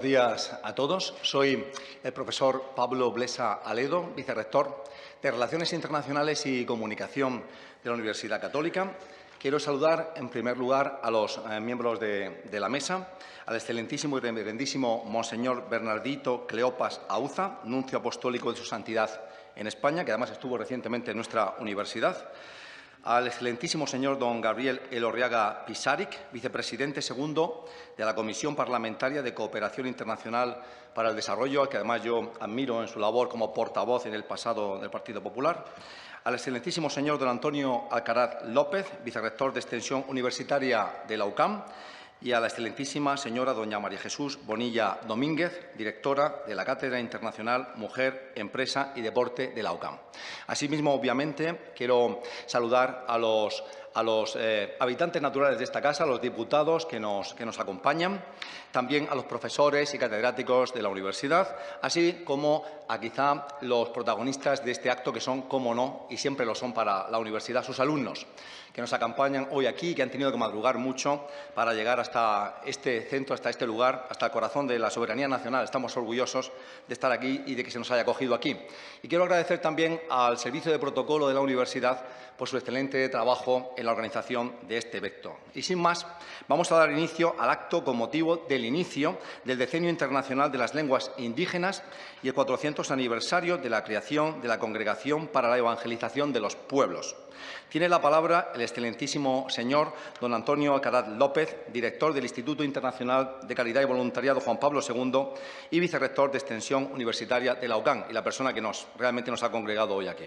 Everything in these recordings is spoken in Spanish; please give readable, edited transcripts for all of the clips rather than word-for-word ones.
Buenos días a todos. Soy el profesor Pablo Blesa Aledo, vicerrector de Relaciones Internacionales y Comunicación de la Universidad Católica. Quiero saludar, en primer lugar, a los miembros de la mesa, al excelentísimo y reverendísimo Monseñor Bernardito Cleopas Auza, nuncio apostólico de su santidad en España, que además estuvo recientemente en nuestra universidad, al excelentísimo señor don Gabriel Elorriaga Pisaric, vicepresidente segundo de la Comisión Parlamentaria de Cooperación Internacional para el Desarrollo, al que además yo admiro en su labor como portavoz en el pasado del Partido Popular, al excelentísimo señor don Antonio Alcaraz López, vicerrector de Extensión Universitaria de la UCAM, y a la excelentísima señora doña María Jesús Bonilla Domínguez, directora de la Cátedra Internacional Mujer, Empresa y Deporte de la UCAM. Asimismo, obviamente, quiero saludar a los habitantes naturales de esta casa, a los diputados que nos acompañan, también a los profesores y catedráticos de la universidad, así como a quizá los protagonistas de este acto, que son, cómo no, y siempre lo son para la universidad, sus alumnos, que nos acompañan hoy aquí, que han tenido que madrugar mucho para llegar hasta este centro, hasta este lugar, hasta el corazón de la soberanía nacional. Estamos orgullosos de estar aquí y de que se nos haya acogido aquí. Y quiero agradecer también al Servicio de Protocolo de la Universidad por su excelente trabajo en la organización de este evento. Y sin más, vamos a dar inicio al acto con motivo del inicio del Decenio Internacional de las Lenguas Indígenas y el 400 aniversario de la creación de la Congregación para la Evangelización de los Pueblos. Tiene la palabra el excelentísimo señor don Antonio Alcaraz López, director del Instituto Internacional de Caridad y Voluntariado Juan Pablo II y vicerrector de Extensión Universitaria de la UCAM, y la persona que realmente nos ha congregado hoy aquí.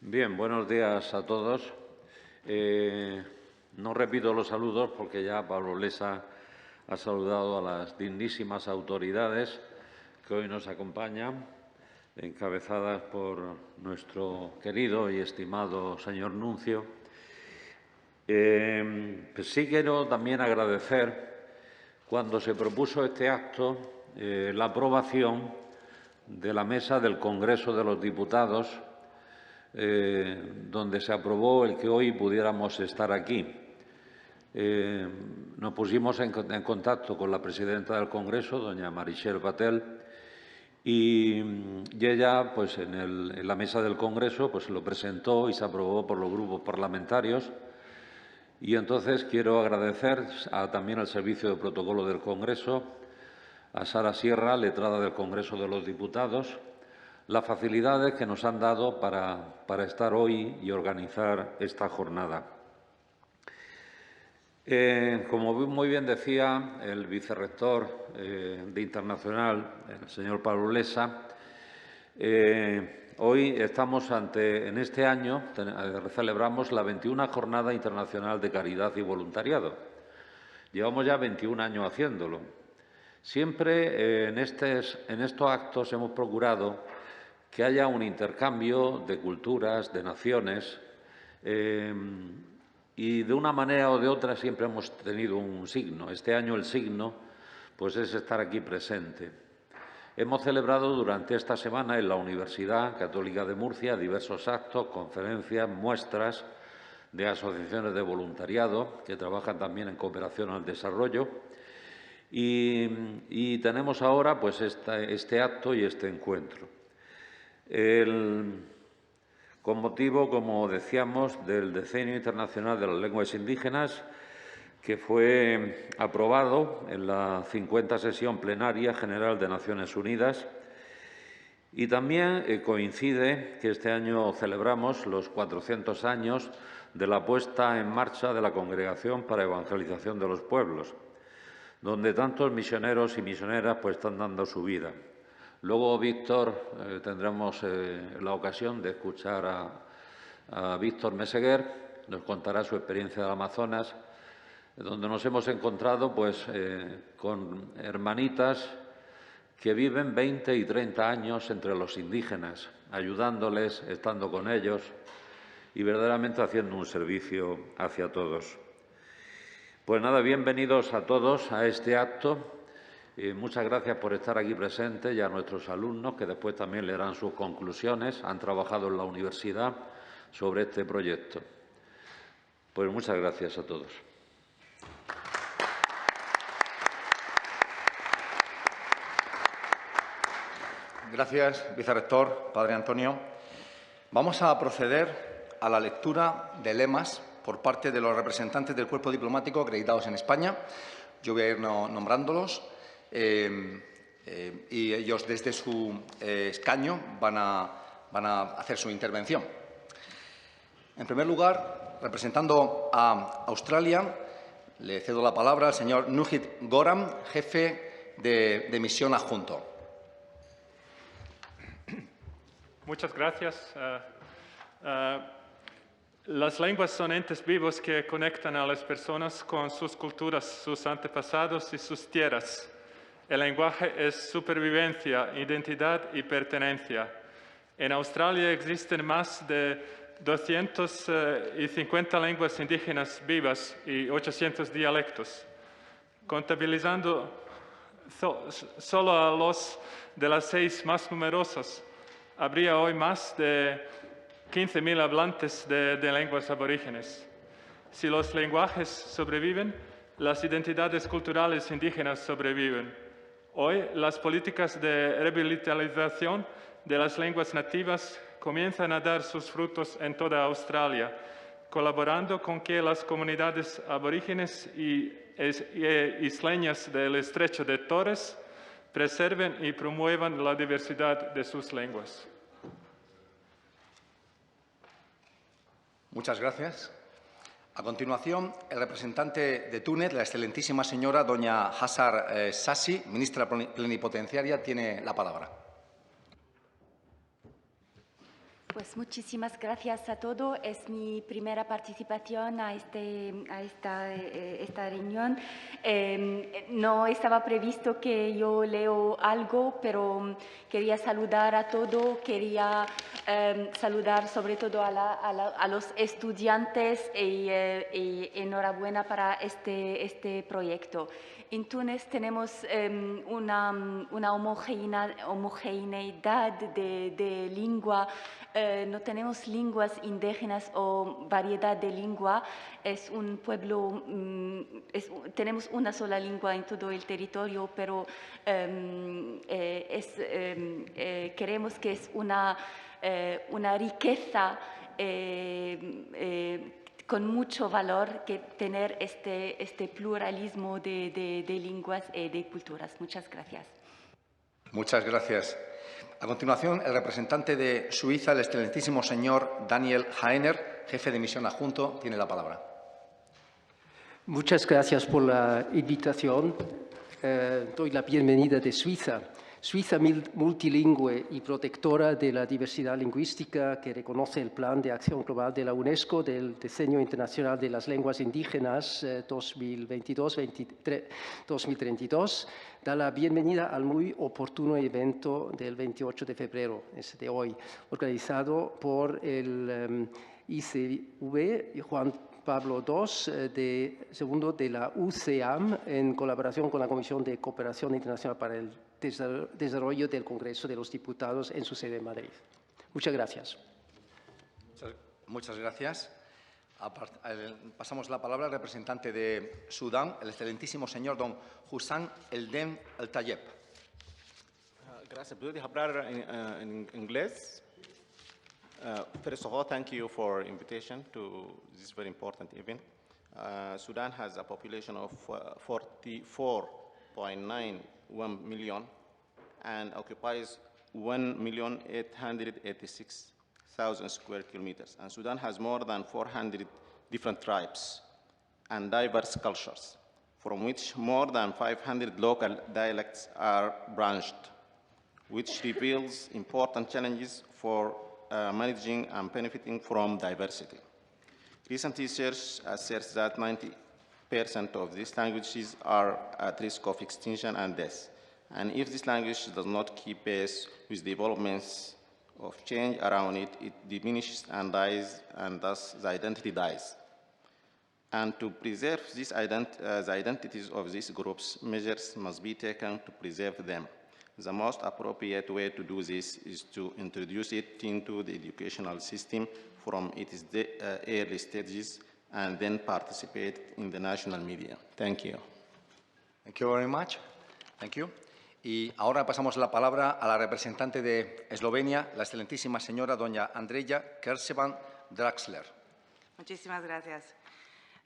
Bien, buenos días a todos. No repito los saludos porque ya Pablo Blesa ha saludado a las dignísimas autoridades que hoy nos acompañan, encabezadas por nuestro querido y estimado señor nuncio. Pues sí quiero también agradecer, cuando se propuso este acto, la aprobación de la mesa del Congreso de los Diputados, donde se aprobó el que hoy pudiéramos estar aquí. Nos pusimos en contacto con la presidenta del Congreso, doña Meritxell Batet, y ella, pues, en la mesa del Congreso, pues, lo presentó y se aprobó por los grupos parlamentarios. Y entonces quiero agradecer también al Servicio de Protocolo del Congreso, a Sara Sierra, letrada del Congreso de los Diputados, las facilidades que nos han dado para estar hoy y organizar esta jornada. Como muy bien decía el vicerrector de Internacional, el señor Pablo Blesa, hoy estamos en este año celebramos la 21 Jornada Internacional de Caridad y Voluntariado. Llevamos ya 21 años haciéndolo. Siempre en estos actos hemos procurado que haya un intercambio de culturas, de naciones, y de una manera o de otra siempre hemos tenido un signo. Este año el signo, pues, es estar aquí presente. Hemos celebrado durante esta semana en la Universidad Católica de Murcia diversos actos, conferencias, muestras de asociaciones de voluntariado que trabajan también en cooperación al desarrollo. Y tenemos ahora, pues, este acto y este encuentro. Con motivo, como decíamos, del Decenio Internacional de las Lenguas Indígenas, que fue aprobado en la 50ª Sesión Plenaria General de Naciones Unidas, y también coincide que este año celebramos los 400 años de la puesta en marcha de la Congregación para Evangelización de los Pueblos, donde tantos misioneros y misioneras, pues, están dando su vida. Luego, Víctor, tendremos la ocasión de escuchar a Víctor Meseguer, nos contará su experiencia del Amazonas, donde nos hemos encontrado, pues, con hermanitas que viven 20 y 30 años entre los indígenas, ayudándoles, estando con ellos y verdaderamente haciendo un servicio hacia todos. Pues nada, bienvenidos a todos a este acto. Muchas gracias por estar aquí presentes, y a nuestros alumnos, que después también leerán sus conclusiones. Han trabajado en la universidad sobre este proyecto. Pues muchas gracias a todos. Gracias, vicerrector, padre Antonio. Vamos a proceder a la lectura de lemas por parte de los representantes del cuerpo diplomático acreditados en España. Yo voy a ir nombrándolos y ellos desde su escaño van a hacer su intervención. En primer lugar, representando a Australia, le cedo la palabra al señor Nugit Goram, jefe de misión adjunto. Muchas gracias. Las lenguas son entes vivos que conectan a las personas con sus culturas, sus antepasados y sus tierras. El lenguaje es supervivencia, identidad y pertenencia. En Australia existen más de 250 lenguas indígenas vivas y 800 dialectos. Contabilizando solo a los de las 6 más numerosas, habría hoy más de 15.000 hablantes de lenguas aborígenes. Si los lenguajes sobreviven, las identidades culturales indígenas sobreviven. Hoy, las políticas de revitalización de las lenguas nativas comienzan a dar sus frutos en toda Australia, colaborando con que las comunidades aborígenes y isleñas del Estrecho de Torres preserven y promuevan la diversidad de sus lenguas. Muchas gracias. A continuación, el representante de Túnez, la excelentísima señora doña Hassar Sassi, ministra plenipotenciaria, tiene la palabra. Pues muchísimas gracias a todos. Es mi primera participación a esta reunión. No estaba previsto que yo leo algo, pero quería saludar a todos. Quería saludar sobre todo a los estudiantes y enhorabuena para este proyecto. En Túnez tenemos una homogeneidad de lengua. No tenemos lenguas indígenas o variedad de lengua. Es un pueblo, tenemos una sola lengua en todo el territorio, pero queremos que es una riqueza con mucho valor que tener este pluralismo de lenguas y de culturas. Muchas gracias. Muchas gracias. A continuación, el representante de Suiza, el excelentísimo señor Daniel Haener, jefe de misión adjunto, tiene la palabra. Muchas gracias por la invitación. Doy la bienvenida de Suiza. Suiza multilingüe y protectora de la diversidad lingüística que reconoce el Plan de Acción Global de la UNESCO del Diseño Internacional de las Lenguas Indígenas 2022-2032, da la bienvenida al muy oportuno evento del 28 de febrero, es de hoy, organizado por el ICV Juan Pablo II, segundo de la UCAM, en colaboración con la Comisión de Cooperación Internacional para el Desarrollo del Congreso de los Diputados en su sede en Madrid. Muchas gracias. Muchas gracias. Pasamos la palabra al representante de Sudán, el excelentísimo señor don Hussam Eldem El-Tayeb. Gracias. ¿Puedo hablar en inglés? First of all, thank you for invitation to this very important event. Sudan has a population of 44.91 million and occupies 1,886,000 square kilometers. And Sudan has more than 400 different tribes and diverse cultures, from which more than 500 local dialects are branched, which reveals important challenges for managing and benefiting from diversity. Recent research asserts that 90% of these languages are at risk of extinction and death. And if this language does not keep pace with developments of change around it, it diminishes and dies, and thus the identity dies. And to preserve this the identities of these groups, measures must be taken to preserve them. The most appropriate way to do this is to introduce it into the educational system from its early stages and then participate in the national media. Thank you. Thank you very much. Thank you. Y ahora pasamos la palabra a la representante de Eslovenia, la excelentísima señora doña Andreja Kersevan-Draxler. Muchísimas gracias.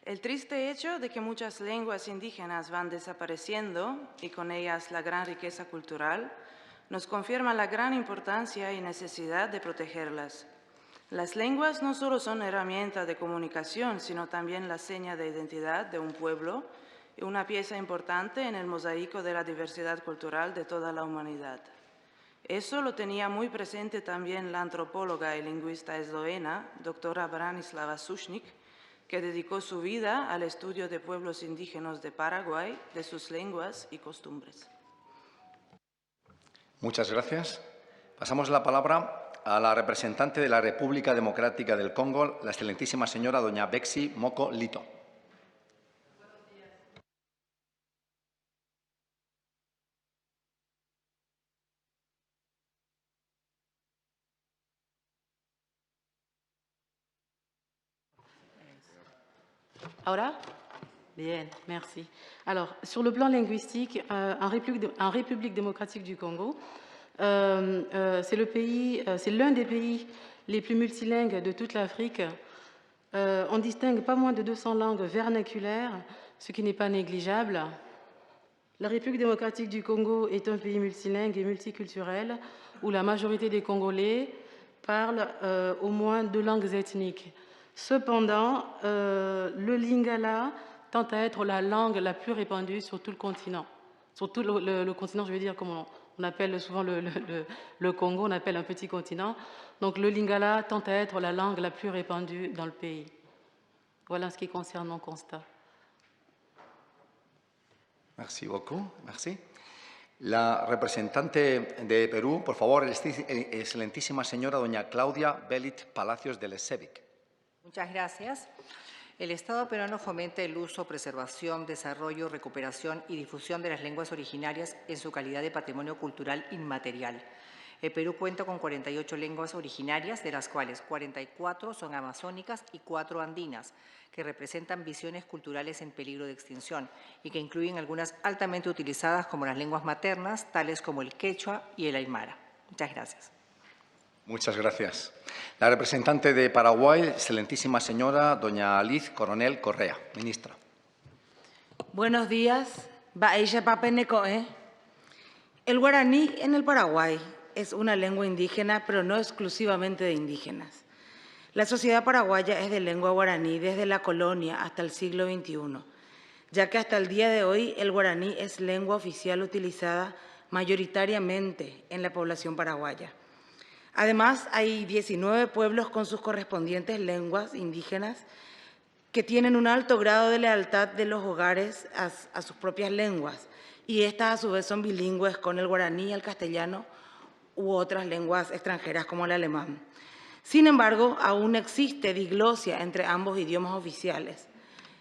El triste hecho de que muchas lenguas indígenas van desapareciendo y con ellas la gran riqueza cultural nos confirma la gran importancia y necesidad de protegerlas. Las lenguas no solo son herramientas de comunicación, sino también la seña de identidad de un pueblo y una pieza importante en el mosaico de la diversidad cultural de toda la humanidad. Eso lo tenía muy presente también la antropóloga y lingüista eslovena, doctora Branislava Sušnik, que dedicó su vida al estudio de pueblos indígenas de Paraguay, de sus lenguas y costumbres. Muchas gracias. Pasamos la palabra a la representante de la República Democrática del Congo, la excelentísima señora doña Bexi Moko Lito. Ahora? Bien, merci. Alors, sur le plan linguistique, en République démocratique du Congo, c'est l'un des pays les plus multilingues de toute l'Afrique. On distingue pas moins de 200 langues vernaculaires, ce qui n'est pas négligeable. La République démocratique du Congo est un pays multilingue et multiculturel où la majorité des Congolais parlent au moins 2 langues ethniques. Cependant, le lingala tend à être la langue la plus répandue sur tout le continent. Sur tout le continent, je veux dire, comme on appelle souvent le Congo, on appelle un petit continent. Donc le lingala tend à être la langue la plus répandue dans le pays. Voilà ce qui concerne mon constat. Merci beaucoup. Merci. La representante de Perú, por favor, excelentísima señora doña Claudia Belit Palacios de Lesevic. Muchas gracias. El Estado peruano fomenta el uso, preservación, desarrollo, recuperación y difusión de las lenguas originarias en su calidad de patrimonio cultural inmaterial. El Perú cuenta con 48 lenguas originarias, de las cuales 44 son amazónicas y 4 andinas, que representan visiones culturales en peligro de extinción y que incluyen algunas altamente utilizadas como las lenguas maternas, tales como el quechua y el aymara. Muchas gracias. Muchas gracias. La representante de Paraguay, excelentísima señora doña Liz Coronel Correa, ministra. Buenos días. El guaraní en el Paraguay es una lengua indígena, pero no exclusivamente de indígenas. La sociedad paraguaya es de lengua guaraní desde la colonia hasta el siglo XXI, ya que hasta el día de hoy el guaraní es lengua oficial utilizada mayoritariamente en la población paraguaya. Además, hay 19 pueblos con sus correspondientes lenguas indígenas que tienen un alto grado de lealtad de los hogares a sus propias lenguas, y estas a su vez son bilingües con el guaraní, el castellano u otras lenguas extranjeras como el alemán. Sin embargo, aún existe diglosia entre ambos idiomas oficiales.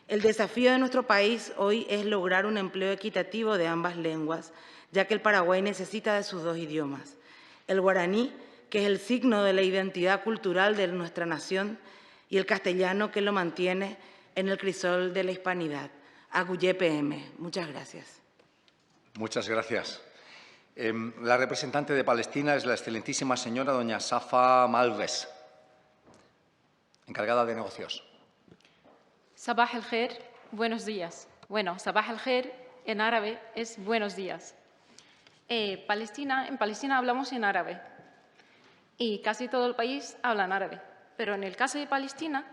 El desafío de nuestro país hoy es lograr un empleo equitativo de ambas lenguas, ya que el Paraguay necesita de sus 2 idiomas. El guaraní, que es el signo de la identidad cultural de nuestra nación, y el castellano, que lo mantiene en el crisol de la hispanidad. Aguyé PM. Muchas gracias. Muchas gracias. La representante de Palestina es la excelentísima señora doña Safa Malves, encargada de negocios. Sabah al-Khair, buenos días. Bueno, Sabah al-Khair en árabe es buenos días. En Palestina hablamos en árabe y casi todo el país habla en árabe. Pero en el caso de Palestina,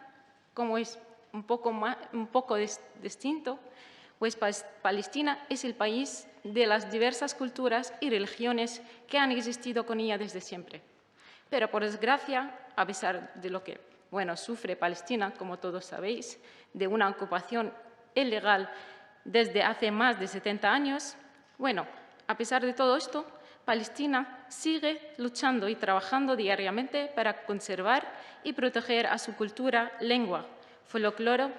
como es un poco distinto, pues Palestina es el país de las diversas culturas y religiones que han existido con ella desde siempre. Pero por desgracia, a pesar de lo que sufre Palestina, como todos sabéis, de una ocupación ilegal desde hace más de 70 años, a pesar de todo esto, Palestina sigue luchando y trabajando diariamente para conservar y proteger a su cultura, lengua, folclore,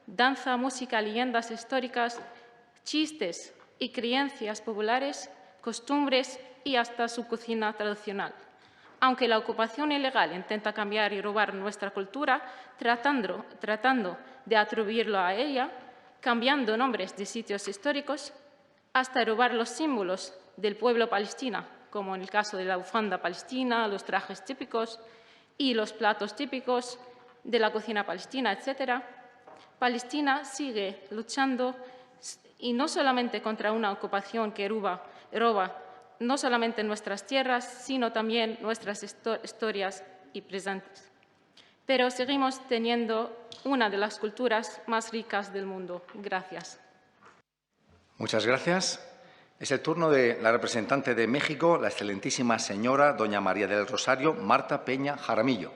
danza, música, leyendas históricas, chistes y creencias populares, costumbres y hasta su cocina tradicional. Aunque la ocupación ilegal intenta cambiar y robar nuestra cultura, tratando de atribuirlo a ella, cambiando nombres de sitios históricos, hasta robar los símbolos del pueblo palestino, como en el caso de la bufanda palestina, los trajes típicos y los platos típicos de la cocina palestina, etc., Palestina sigue luchando, y no solamente contra una ocupación que roba no solamente nuestras tierras, sino también nuestras historias y presentes. Pero seguimos teniendo una de las culturas más ricas del mundo. Gracias. Muchas gracias. Es el turno de la representante de México, la excelentísima señora doña María del Rosario Marta Peña Jaramillo.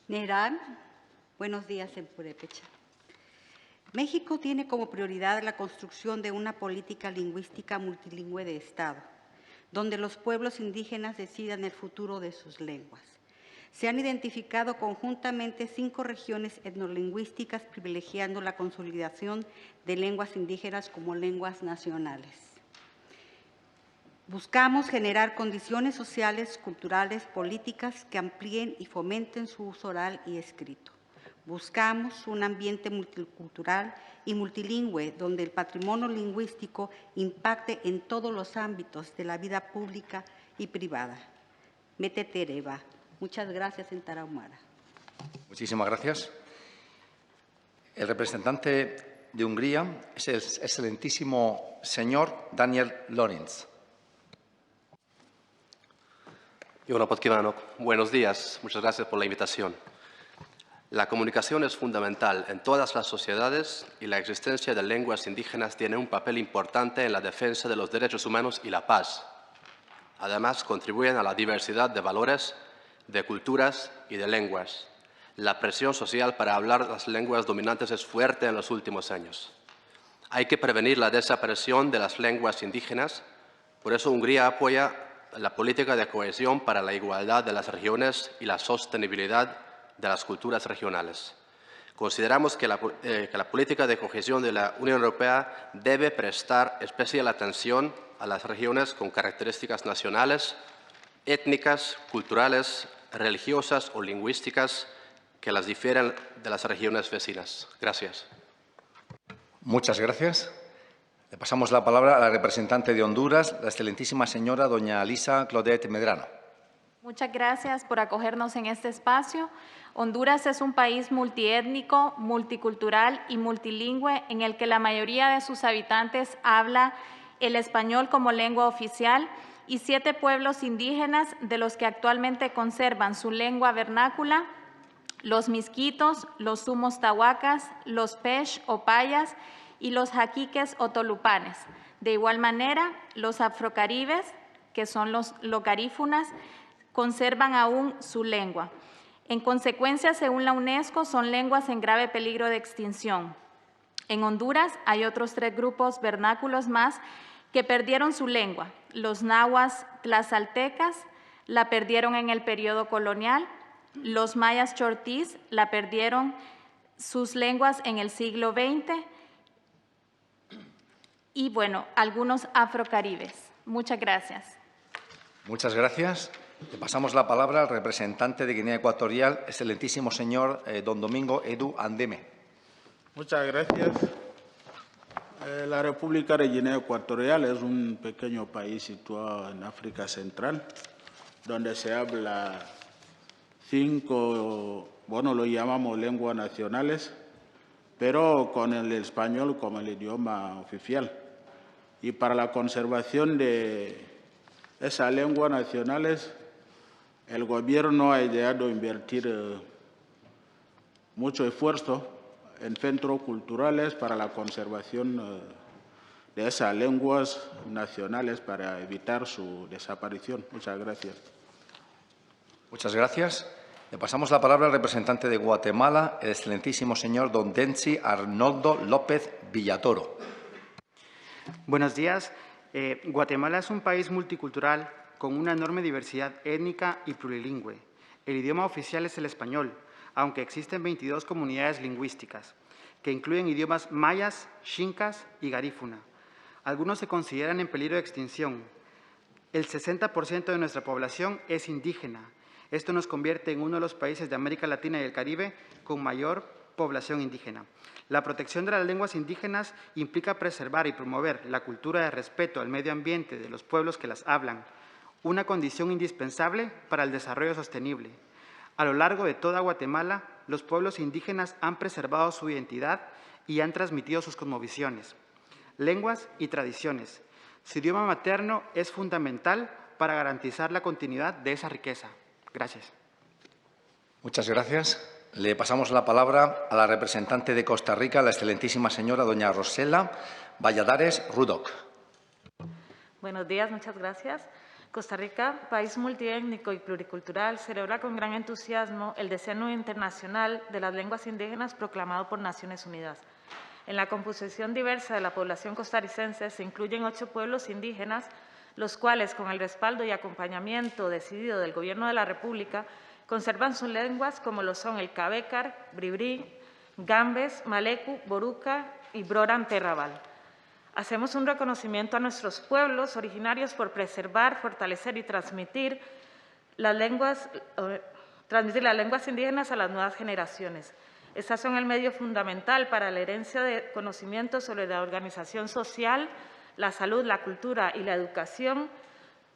Neran, buenos días en Purépecha. México tiene como prioridad la construcción de una política lingüística multilingüe de Estado, donde los pueblos indígenas decidan el futuro de sus lenguas. Se han identificado conjuntamente 5 regiones etnolingüísticas privilegiando la consolidación de lenguas indígenas como lenguas nacionales. Buscamos generar condiciones sociales, culturales, políticas que amplíen y fomenten su uso oral y escrito. Buscamos un ambiente multicultural y multilingüe donde el patrimonio lingüístico impacte en todos los ámbitos de la vida pública y privada. Metetereva. Muchas gracias en Tarahumara. Muchísimas gracias. El representante de Hungría es el excelentísimo señor Daniel Lorenz. Jó napot kívánok! Buenos días. Muchas gracias por la invitación. La comunicación es fundamental en todas las sociedades y la existencia de lenguas indígenas tiene un papel importante en la defensa de los derechos humanos y la paz. Además, contribuyen a la diversidad de valores, de culturas y de lenguas. La presión social para hablar las lenguas dominantes es fuerte en los últimos años. Hay que prevenir la desaparición de las lenguas indígenas, por eso Hungría apoya la política de cohesión para la igualdad de las regiones y la sostenibilidad de las culturas regionales. Consideramos que la política de cohesión de la Unión Europea debe prestar especial atención a las regiones con características nacionales, étnicas, culturales, religiosas o lingüísticas que las difieren de las regiones vecinas. Gracias. Muchas gracias. Le pasamos la palabra a la representante de Honduras, la excelentísima señora doña Lisa Claudette Medrano. Muchas gracias por acogernos en este espacio. Honduras es un país multiétnico, multicultural y multilingüe en el que la mayoría de sus habitantes habla el español como lengua oficial y 7 pueblos indígenas de los que actualmente conservan su lengua vernácula, los misquitos, los sumos tahuacas, los pesh o payas y los jaquiques o tolupanes. De igual manera, los afrocaribes, que son los locarífunas, conservan aún su lengua. En consecuencia, según la UNESCO, son lenguas en grave peligro de extinción. En Honduras hay otros 3 grupos vernáculos más que perdieron su lengua. Los nahuas tlazaltecas la perdieron en el periodo colonial, los mayas chortís la perdieron sus lenguas en el siglo XX y, bueno, algunos afrocaribes. Muchas gracias. Muchas gracias. Le pasamos la palabra al representante de Guinea Ecuatorial, excelentísimo señor don Domingo Edu Andeme. Muchas gracias. La República de Guinea Ecuatorial es un pequeño país situado en África Central, donde se habla 5, bueno, lo llamamos lenguas nacionales, pero con el español como el idioma oficial. Y para la conservación de esas lenguas nacionales, el gobierno ha ideado invertir mucho esfuerzo en centros culturales para la conservación de esas lenguas nacionales para evitar su desaparición. Muchas gracias. Muchas gracias. Le pasamos la palabra al representante de Guatemala, el excelentísimo señor don Denzi Arnoldo López Villatoro. Buenos días. Guatemala es un país multicultural con una enorme diversidad étnica y plurilingüe. El idioma oficial es el español, aunque existen 22 comunidades lingüísticas, que incluyen idiomas mayas, xincas y garífuna. Algunos se consideran en peligro de extinción. El 60% de nuestra población es indígena. Esto nos convierte en uno de los países de América Latina y el Caribe con mayor población indígena. La protección de las lenguas indígenas implica preservar y promover la cultura de respeto al medio ambiente de los pueblos que las hablan, una condición indispensable para el desarrollo sostenible. A lo largo de toda Guatemala, los pueblos indígenas han preservado su identidad y han transmitido sus cosmovisiones, lenguas y tradiciones. Su idioma materno es fundamental para garantizar la continuidad de esa riqueza. Gracias. Muchas gracias. Le pasamos la palabra a la representante de Costa Rica, la excelentísima señora doña Rosela Valladares Rudock. Buenos días, muchas gracias. Costa Rica, país multiétnico y pluricultural, celebra con gran entusiasmo el Decenio Internacional de las Lenguas Indígenas proclamado por Naciones Unidas. En la composición diversa de la población costarricense se incluyen 8 pueblos indígenas, los cuales, con el respaldo y acompañamiento decidido del Gobierno de la República, conservan sus lenguas como lo son el Cabécar, Bribri, Gambes, Malecu, Boruca y Broran Terrabal. Hacemos un reconocimiento a nuestros pueblos originarios por preservar, fortalecer y transmitir las lenguas indígenas a las nuevas generaciones. Estas son el medio fundamental para la herencia de conocimientos sobre la organización social, la salud, la cultura y la educación,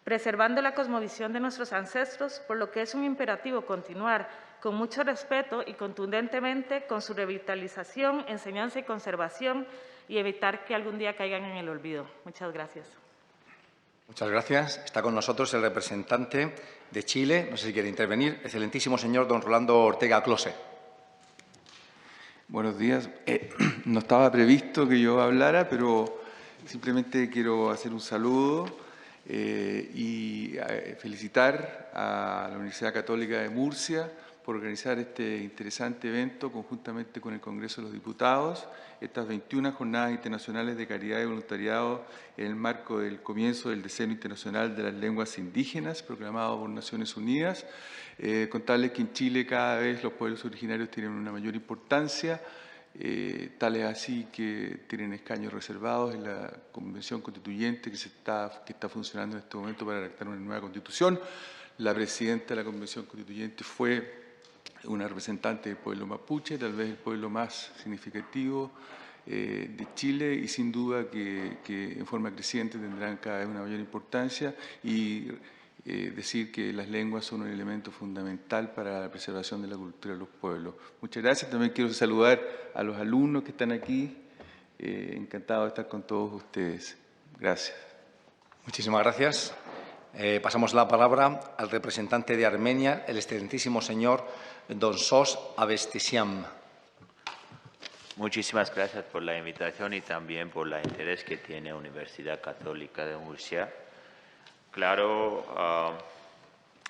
preservando la cosmovisión de nuestros ancestros, por lo que es un imperativo continuar con mucho respeto y contundentemente con su revitalización, enseñanza y conservación y evitar que algún día caigan en el olvido. Muchas gracias. Muchas gracias. Está con nosotros el representante de Chile, no sé si quiere intervenir, excelentísimo señor don Rolando Ortega Close. Buenos días. No estaba previsto que yo hablara, pero simplemente quiero hacer un saludo y felicitar a la Universidad Católica de Murcia por organizar este interesante evento conjuntamente con el Congreso de los Diputados, estas 21 Jornadas Internacionales de Caridad y Voluntariado en el marco del comienzo del Decenio Internacional de las Lenguas Indígenas, proclamado por Naciones Unidas. Contarles que en Chile cada vez los pueblos originarios tienen una mayor importancia, tal es así que tienen escaños reservados en la Convención Constituyente que está funcionando en este momento para redactar una nueva Constitución. La presidenta de la Convención Constituyente fue una representante del pueblo mapuche, tal vez el pueblo más significativo de Chile, y sin duda que en forma creciente tendrán cada vez una mayor importancia, y decir que las lenguas son un elemento fundamental para la preservación de la cultura de los pueblos. Muchas gracias. También quiero saludar a los alumnos que están aquí. Encantado de estar con todos ustedes. Gracias. Muchísimas gracias. Pasamos la palabra al representante de Armenia, el excelentísimo señor don Sos Avestisian. Muchísimas gracias por la invitación y también por el interés que tiene la Universidad Católica de Murcia. Claro,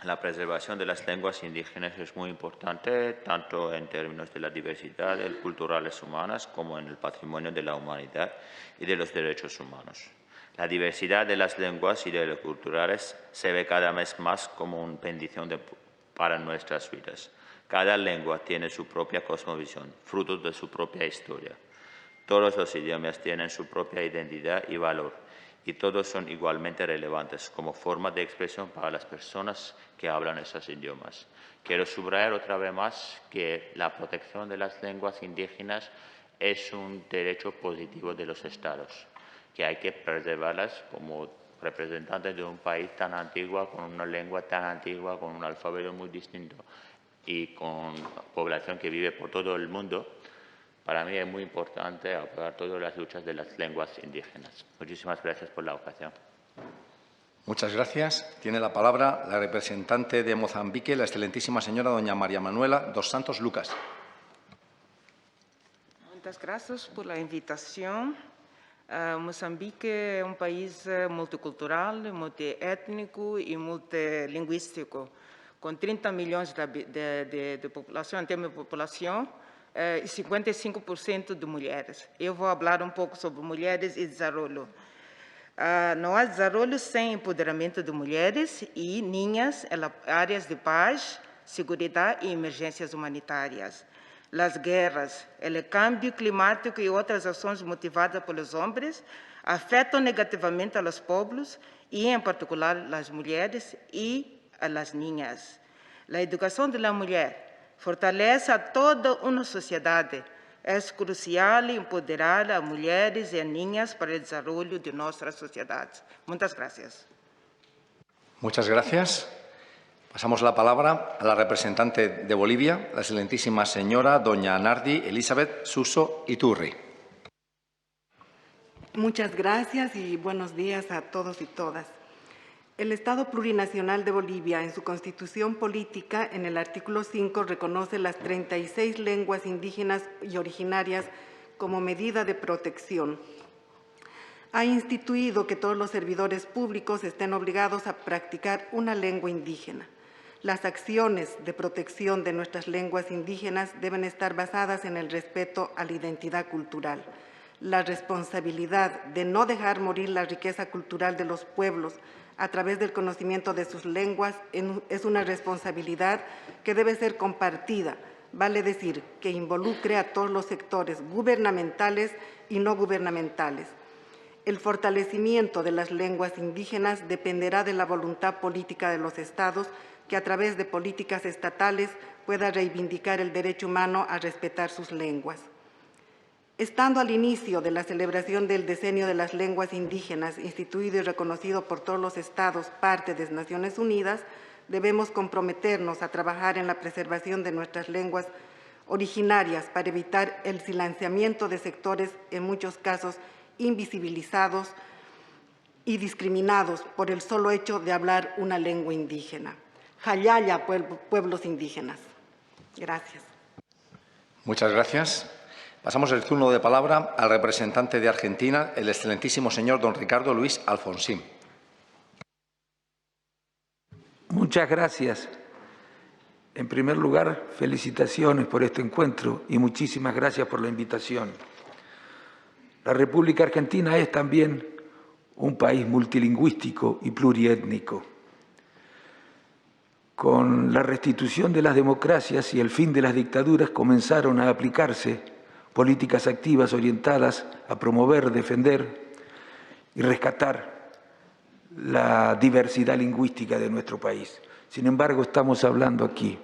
la preservación de las lenguas indígenas es muy importante, tanto en términos de la diversidad culturales humanas como en el patrimonio de la humanidad y de los derechos humanos. La diversidad de las lenguas y de los culturales se ve cada vez más como una bendición para nuestras vidas. Cada lengua tiene su propia cosmovisión, fruto de su propia historia. Todos los idiomas tienen su propia identidad y valor, y todos son igualmente relevantes como forma de expresión para las personas que hablan esos idiomas. Quiero subrayar otra vez más que la protección de las lenguas indígenas es un derecho positivo de los Estados, que hay que preservarlas como representantes de un país tan antiguo, con una lengua tan antigua, con un alfabeto muy distinto y con población que vive por todo el mundo. Para mí es muy importante apoyar todas las luchas de las lenguas indígenas. Muchísimas gracias por la ocasión. Muchas gracias. Tiene la palabra la representante de Mozambique, la excelentísima señora doña María Manuela dos Santos Lucas. Muchas gracias por la invitación. Moçambique é um país multicultural, multiétnico e multilingüístico, com 30 milhões de população, em termos de população, e 55% de mulheres. Eu vou falar um pouco sobre mulheres e desenvolvimento. Não há desenvolvimento sem empoderamento de mulheres e ninhas em áreas de paz, segurança e emergências humanitárias. As guerras, o cambio climático e outras ações motivadas pelos homens afetam negativamente a los povos e, em particular, as mulheres e as ninhas. A educação da mulher fortalece a toda uma sociedade. É crucial empoderar a mulheres e a niñas para o desenvolvimento de nossas sociedades. Muitas gracias. Muchas gracias. Pasamos la palabra a la representante de Bolivia, la excelentísima señora doña Nardi Elizabeth Suso Iturri. Muchas gracias y buenos días a todos y todas. El Estado Plurinacional de Bolivia, en su Constitución Política, en el artículo 5, reconoce las 36 lenguas indígenas y originarias como medida de protección. Ha instituido que todos los servidores públicos estén obligados a practicar una lengua indígena. Las acciones de protección de nuestras lenguas indígenas deben estar basadas en el respeto a la identidad cultural. La responsabilidad de no dejar morir la riqueza cultural de los pueblos a través del conocimiento de sus lenguas es una responsabilidad que debe ser compartida, vale decir, que involucre a todos los sectores gubernamentales y no gubernamentales. El fortalecimiento de las lenguas indígenas dependerá de la voluntad política de los Estados que a través de políticas estatales pueda reivindicar el derecho humano a respetar sus lenguas. Estando al inicio de la celebración del Decenio de las Lenguas Indígenas, instituido y reconocido por todos los Estados parte de las Naciones Unidas, debemos comprometernos a trabajar en la preservación de nuestras lenguas originarias para evitar el silenciamiento de sectores, en muchos casos, invisibilizados y discriminados por el solo hecho de hablar una lengua indígena. Jayaya, pueblos indígenas. Gracias. Muchas gracias. Pasamos el turno de palabra al representante de Argentina, el excelentísimo señor don Ricardo Luis Alfonsín. Muchas gracias. En primer lugar, felicitaciones por este encuentro y muchísimas gracias por la invitación. La República Argentina es también un país multilingüístico y pluriétnico. Con la restitución de las democracias y el fin de las dictaduras comenzaron a aplicarse políticas activas orientadas a promover, defender y rescatar la diversidad lingüística de nuestro país. Sin embargo, estamos hablando aquí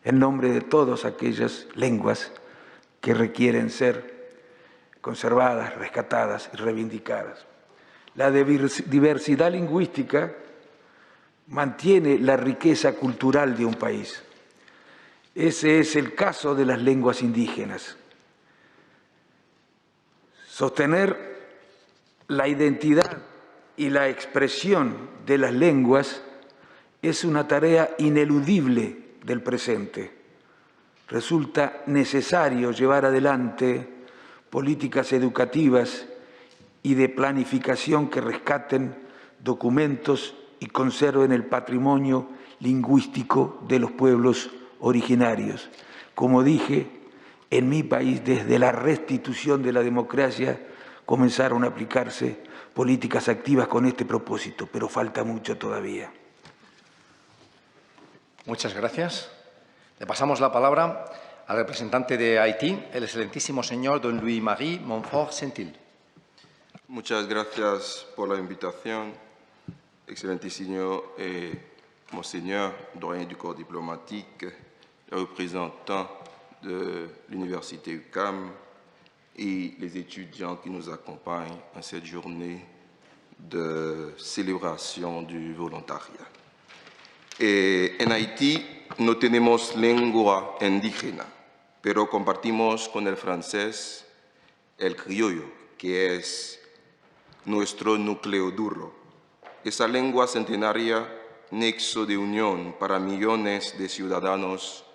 en nombre de todas aquellas lenguas que requieren ser conservadas, rescatadas y reivindicadas. La diversidad lingüística mantiene la riqueza cultural de un país. Ese es el caso de las lenguas indígenas. Sostener la identidad y la expresión de las lenguas es una tarea ineludible del presente. Resulta necesario llevar adelante políticas educativas y de planificación que rescaten documentos y conserven el patrimonio lingüístico de los pueblos originarios. Como dije, en mi país, desde la restitución de la democracia, comenzaron a aplicarse políticas activas con este propósito, pero falta mucho todavía. Muchas gracias. Le pasamos la palabra al representante de Haití, el excelentísimo señor don Louis-Marie Montfort-Sentil. Muchas gracias por la invitación, excelentísimo Monseigneur, doyen du corps diplomatique, représentant de l'Université UQAM et les étudiants qui nous accompagnent en cette journée de célébration du volontariat. En Haití no tenemos lengua indígena, pero compartimos con el francés el criollo, que es nuestro núcleo duro. Esa lengua centenaria, nexo de unión para millones de ciudadanos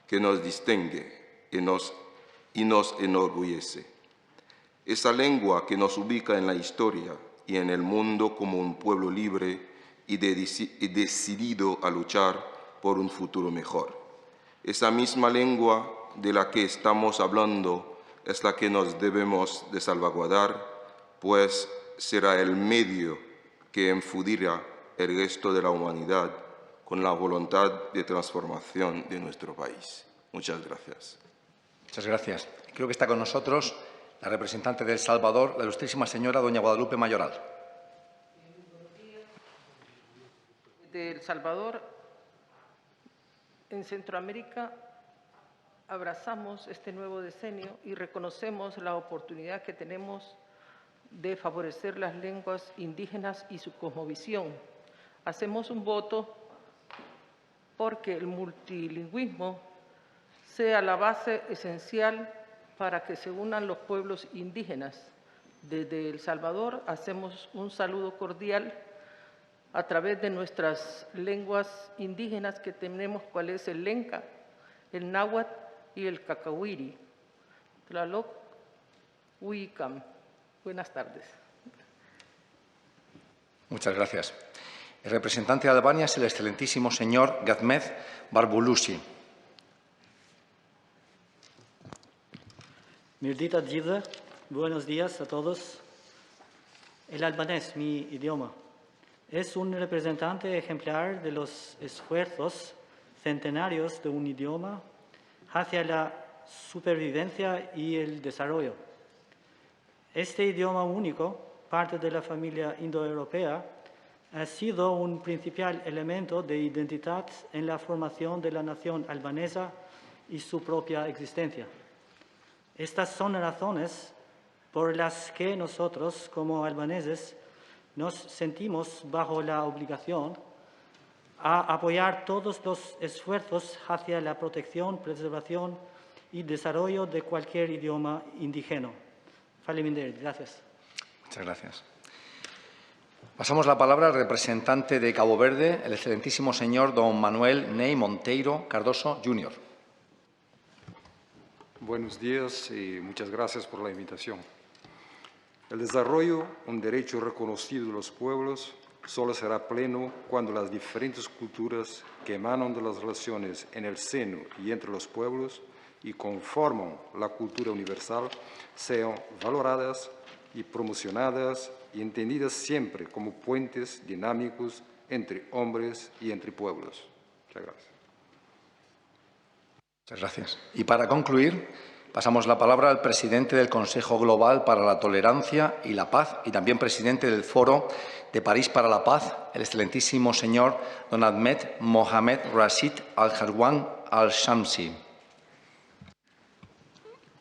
que nos distingue y nos enorgullece. Esa lengua que nos ubica en la historia y en el mundo como un pueblo libre y decidido a luchar por un futuro mejor. Esa misma lengua de la que estamos hablando es la que nos debemos de salvaguardar, pues será el medio que enfundirá el resto de la humanidad con la voluntad de transformación de nuestro país. Muchas gracias. Muchas gracias. Creo que está con nosotros la representante de El Salvador, la ilustrísima señora doña Guadalupe Mayoral. De El Salvador, en Centroamérica, abrazamos este nuevo decenio y reconocemos la oportunidad que tenemos de favorecer las lenguas indígenas y su cosmovisión. Hacemos un voto porque el multilingüismo sea la base esencial para que se unan los pueblos indígenas. Desde El Salvador hacemos un saludo cordial a través de nuestras lenguas indígenas que tenemos, cuál es el lenca, el náhuatl y el cacahuiri. Tlaloc, Huicam. Buenas tardes. Muchas gracias. El representante de Albania es el excelentísimo señor Gazmed Barbulushi. Mirdita Gjithë, buenos días a todos. El albanés, mi idioma, es un representante ejemplar de los esfuerzos centenarios de un idioma hacia la supervivencia y el desarrollo. Este idioma único, parte de la familia indoeuropea, ha sido un principal elemento de identidad en la formación de la nación albanesa y su propia existencia. Estas son razones por las que nosotros, como albaneses, nos sentimos bajo la obligación a apoyar todos los esfuerzos hacia la protección, preservación y desarrollo de cualquier idioma indígena. Gracias. Muchas gracias. Pasamos la palabra al representante de Cabo Verde, el excelentísimo señor don Manuel Ney Monteiro Cardoso, Jr. Buenos días y muchas gracias por la invitación. El desarrollo, un derecho reconocido de los pueblos, solo será pleno cuando las diferentes culturas que emanan de las relaciones en el seno y entre los pueblos y conforman la cultura universal sean valoradas y promocionadas y entendidas siempre como puentes dinámicos entre hombres y entre pueblos. Muchas gracias. Muchas gracias. Y para concluir, pasamos la palabra al presidente del Consejo Global para la Tolerancia y la Paz y también presidente del Foro de París para la Paz, el excelentísimo señor don Ahmed Mohamed Rashid Al-Harwan Al-Shamsi.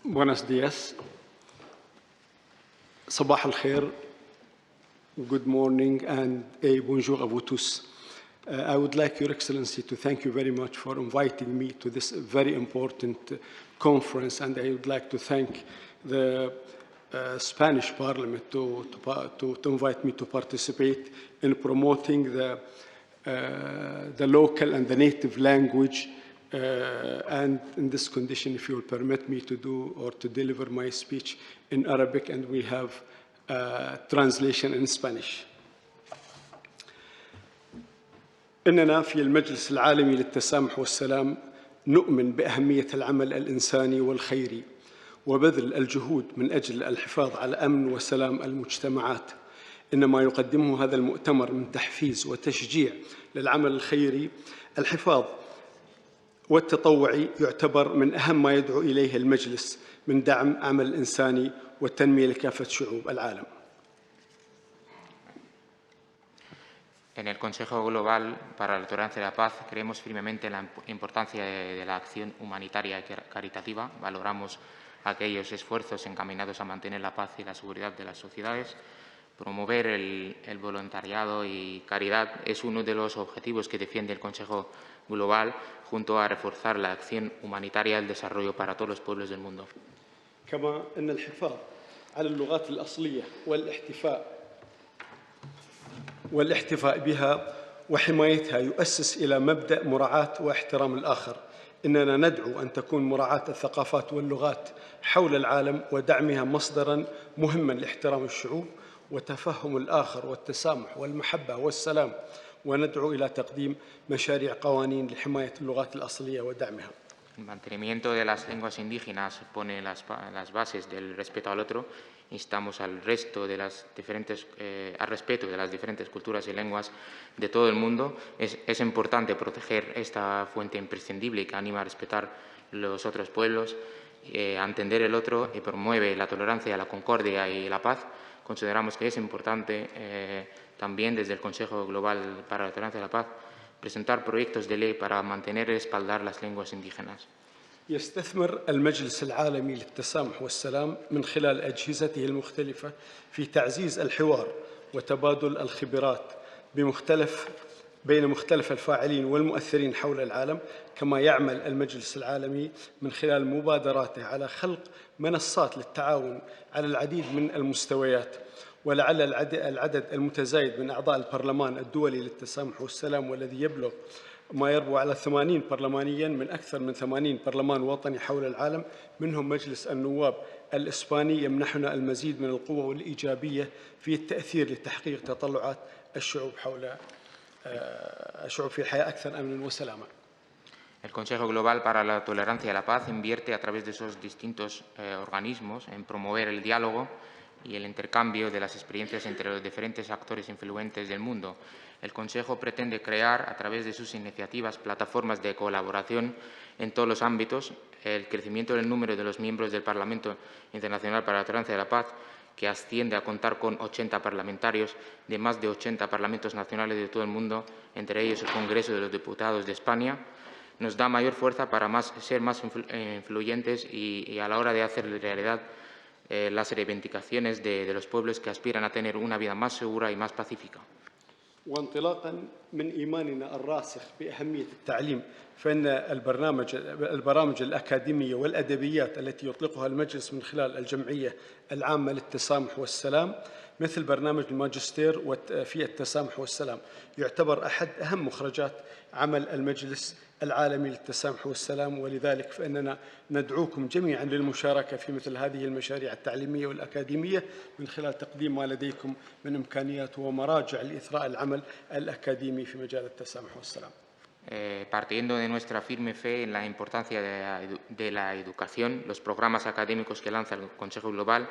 Buenos días. Sabah al-Khair. Good morning and a bonjour à vous tous. I would like Your Excellency to thank you very much for inviting me to this very important conference, and I would like to thank the Spanish Parliament to invite me to participate in promoting the local and the native language. And in this condition, if you will permit me to do or to deliver my speech in Arabic, and we have translation in Spanish. إننا في المجلس العالمي للتسامح والسلام نؤمن بأهمية العمل الإنساني والخيري وبذل الجهود من أجل الحفاظ على أمن وسلام المجتمعات. إنما يقدمه هذا المؤتمر من تحفيز وتشجيع للعمل الخيري، الحفاظ والتطوعي يعتبر من أهم ما يدعو إليه المجلس من دعم عمل الإنساني والتنمية لكافة شعوب العالم. En el Consejo Global para la Tolerancia y la Paz creemos firmemente en la importancia de la acción humanitaria y caritativa. Valoramos aquellos esfuerzos encaminados a mantener la paz y la seguridad de las sociedades. Promover el voluntariado y caridad es uno de los objetivos que defiende el Consejo Global, junto a reforzar la acción humanitaria y el desarrollo para todos los pueblos del mundo. كما أن الحفاظ على اللغات الأصلية والاحتفاء بها وحمايتها يؤسس إلى مبدأ مراعاة واحترام الآخر. إننا ندعو أن تكون مراعاة الثقافات واللغات حول العالم ودعمها مصدراً مهماً لاحترام الشعوب وتفهم الآخر والتسامح والمحبة والسلام، وندعو إلى تقديم مشاريع قوانين لحماية اللغات الأصلية ودعمها. El mantenimiento de las lenguas indígenas pone las bases del respeto al otro. Instamos al respeto de las diferentes culturas y lenguas de todo el mundo. Es importante proteger esta fuente imprescindible que anima a respetar los otros pueblos, a entender el otro y promueve la tolerancia, la concordia y la paz. Consideramos que es importante también desde el Consejo Global para la Tolerancia y la Paz presentar proyectos de ley para mantener y respaldar las lenguas indígenas. يستثمر المجلس العالمي للتسامح والسلام من خلال أجهزته المختلفة في تعزيز الحوار وتبادل الخبرات بين مختلف الفاعلين والمؤثرين حول العالم، كما يعمل المجلس العالمي من خلال مبادراته على خلق منصات للتعاون على العديد من المستويات. ولعل العدد المتزايد من أعضاء البرلمان الدولي للتسامح والسلام والذي يبلغ ما يربو على 80 برلمانيا من أكثر من 80 برلمان وطني حول العالم، منهم مجلس النواب الإسباني، يمنحنا المزيد من القوة والإيجابية في التأثير لتحقيق تطلعات الشعوب في الحياة أكثر أمنا وسلاما. El Consejo Global para la Tolerancia y la Paz invierte a través de esos distintos organismos en promover el diálogo y el intercambio de las experiencias entre los diferentes actores influyentes del mundo. El Consejo pretende crear, a través de sus iniciativas, plataformas de colaboración en todos los ámbitos. El crecimiento del número de los miembros del Parlamento Internacional para la Tolerancia y la Paz, que asciende a contar con 80 parlamentarios de más de 80 parlamentos nacionales de todo el mundo, entre ellos el Congreso de los Diputados de España, nos da mayor fuerza para ser más influyentes y a la hora de hacer realidad las reivindicaciones de los pueblos que aspiran a tener una vida más segura y más pacífica. وانطلاقا من إيماننا الراسخ بأهمية التعليم، فإن البرامج الأكاديمية والأدبيات التي يطلقها المجلس من خلال الجمعية العامة للتسامح والسلام، مثل برنامج الماجستير في التسامح والسلام، يعتبر أحد أهم مخرجات عمل المجلس العالمي للتسامح والسلام. ولذلك فإننا ندعوكم جميعا للمشاركة في مثل هذه المشاريع التعليمية والأكاديمية من خلال تقديم ما لديكم من إمكانيات ومراجع لإثراء العمل الأكاديمي في مجال التسامح والسلام. Partiendo de nuestra firme fe en la importancia de la educación, los programas académicos que lanza el Consejo Global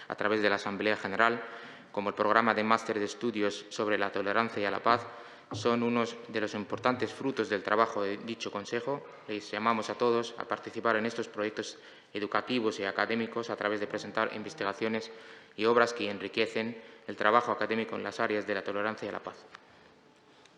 a través de la Asamblea General, como el programa de máster de estudios sobre la tolerancia y la paz, son unos de los importantes frutos del trabajo de dicho Consejo. Les llamamos a todos a participar en estos proyectos educativos y académicos a través de presentar investigaciones y obras que enriquecen el trabajo académico en las áreas de la tolerancia y la paz.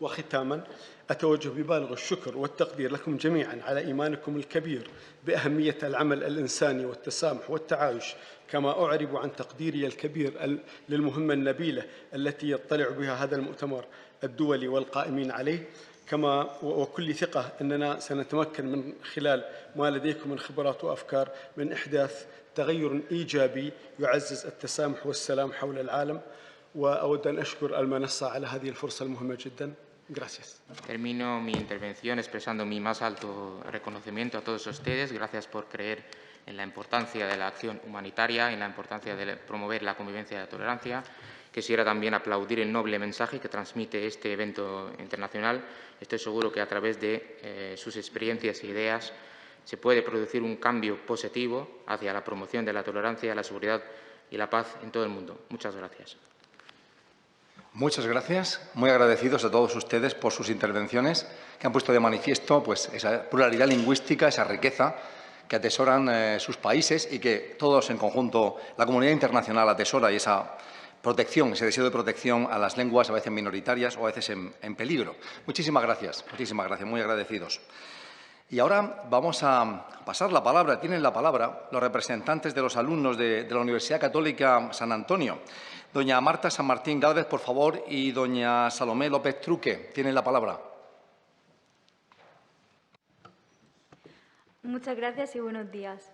وختاما أتوجه ببالغ الشكر والتقدير لكم جميعا على إيمانكم الكبير بأهمية العمل الإنساني والتسامح والتعايش، كما أعرب عن تقديري الكبير للمهمة النبيلة التي يطلع بها هذا المؤتمر الدولي والقائمين عليه، كما وكل ثقة أننا سنتمكن من خلال ما لديكم من خبرات وأفكار من إحداث تغير إيجابي يعزز التسامح والسلام حول العالم. وأود أن أشكر المنصة على هذه الفرصة المهمة جدا. Gracias. Termino mi intervención expresando mi más alto reconocimiento a todos ustedes. Gracias por creer en la importancia de la acción humanitaria, en la importancia de promover la convivencia y la tolerancia. Quisiera también aplaudir el noble mensaje que transmite este evento internacional. Estoy seguro que a través de sus experiencias e ideas se puede producir un cambio positivo hacia la promoción de la tolerancia, la seguridad y la paz en todo el mundo. Muchas gracias. Muchas gracias. Muy agradecidos a todos ustedes por sus intervenciones que han puesto de manifiesto esa pluralidad lingüística, esa riqueza que atesoran sus países y que todos en conjunto, la comunidad internacional atesora, y esa protección, ese deseo de protección a las lenguas a veces minoritarias o a veces en peligro. Muchísimas gracias, muy agradecidos. Y ahora vamos a pasar la palabra, tienen la palabra los representantes de los alumnos de la Universidad Católica San Antonio. Doña Marta San Martín Gálvez, por favor, y doña Salomé López Truque, tienen la palabra. Muchas gracias y buenos días.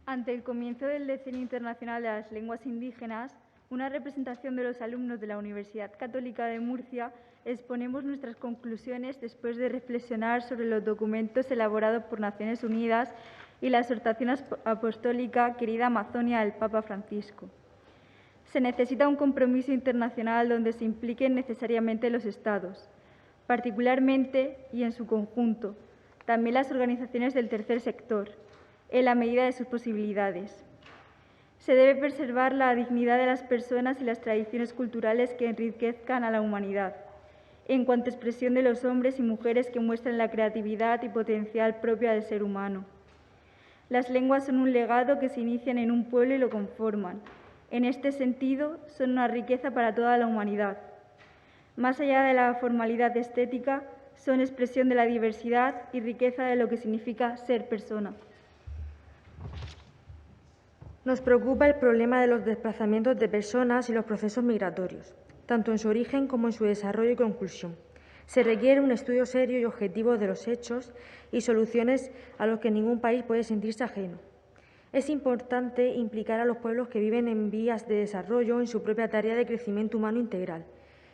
Ante el comienzo del Decenio Internacional de las Lenguas Indígenas, una representación de los alumnos de la Universidad Católica de Murcia exponemos nuestras conclusiones después de reflexionar sobre los documentos elaborados por Naciones Unidas y la exhortación apostólica Querida Amazonia del Papa Francisco. Se necesita un compromiso internacional donde se impliquen necesariamente los Estados, particularmente y en su conjunto, también las organizaciones del tercer sector, en la medida de sus posibilidades. Se debe preservar la dignidad de las personas y las tradiciones culturales que enriquezcan a la humanidad, en cuanto a expresión de los hombres y mujeres que muestran la creatividad y potencial propia del ser humano. Las lenguas son un legado que se inician en un pueblo y lo conforman. En este sentido, son una riqueza para toda la humanidad. Más allá de la formalidad estética, son expresión de la diversidad y riqueza de lo que significa ser persona. Nos preocupa el problema de los desplazamientos de personas y los procesos migratorios, tanto en su origen como en su desarrollo y conclusión. Se requiere un estudio serio y objetivo de los hechos y soluciones a los que ningún país puede sentirse ajeno. Es importante implicar a los pueblos que viven en vías de desarrollo en su propia tarea de crecimiento humano integral,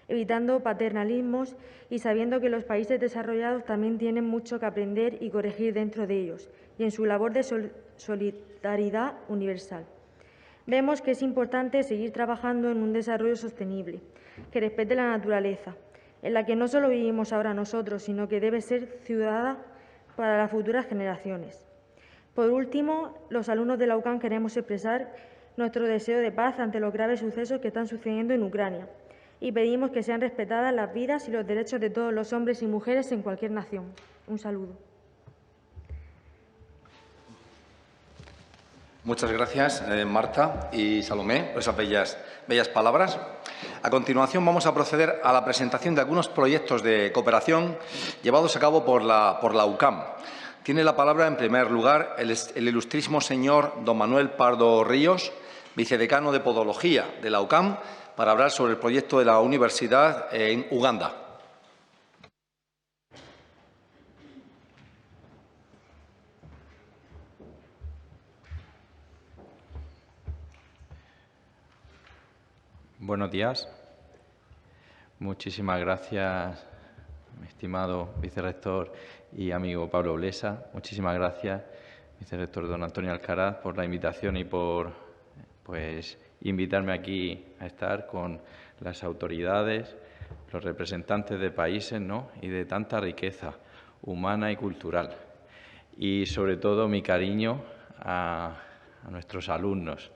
evitando paternalismos y sabiendo que los países desarrollados también tienen mucho que aprender y corregir dentro de ellos y en su labor de solidaridad universal. Vemos que es importante seguir trabajando en un desarrollo sostenible, que respete la naturaleza, en la que no solo vivimos ahora nosotros, sino que debe ser ciudadana para las futuras generaciones. Por último, los alumnos de la UCAM queremos expresar nuestro deseo de paz ante los graves sucesos que están sucediendo en Ucrania y pedimos que sean respetadas las vidas y los derechos de todos los hombres y mujeres en cualquier nación. Un saludo. Muchas gracias, Marta y Salomé, por esas bellas palabras. A continuación, vamos a proceder a la presentación de algunos proyectos de cooperación llevados a cabo por la UCAM. Tiene la palabra, en primer lugar, el ilustrísimo señor don Manuel Pardo Ríos, vicedecano de Podología de la UCAM, para hablar sobre el proyecto de la universidad en Uganda. Buenos días. Muchísimas gracias, mi estimado vicerrector y amigo Pablo Blesa. Muchísimas gracias, vicerrector don Antonio Alcaraz, por la invitación y por invitarme aquí a estar con las autoridades, los representantes de países, ¿no?, y de tanta riqueza humana y cultural. Y, sobre todo, mi cariño a nuestros alumnos,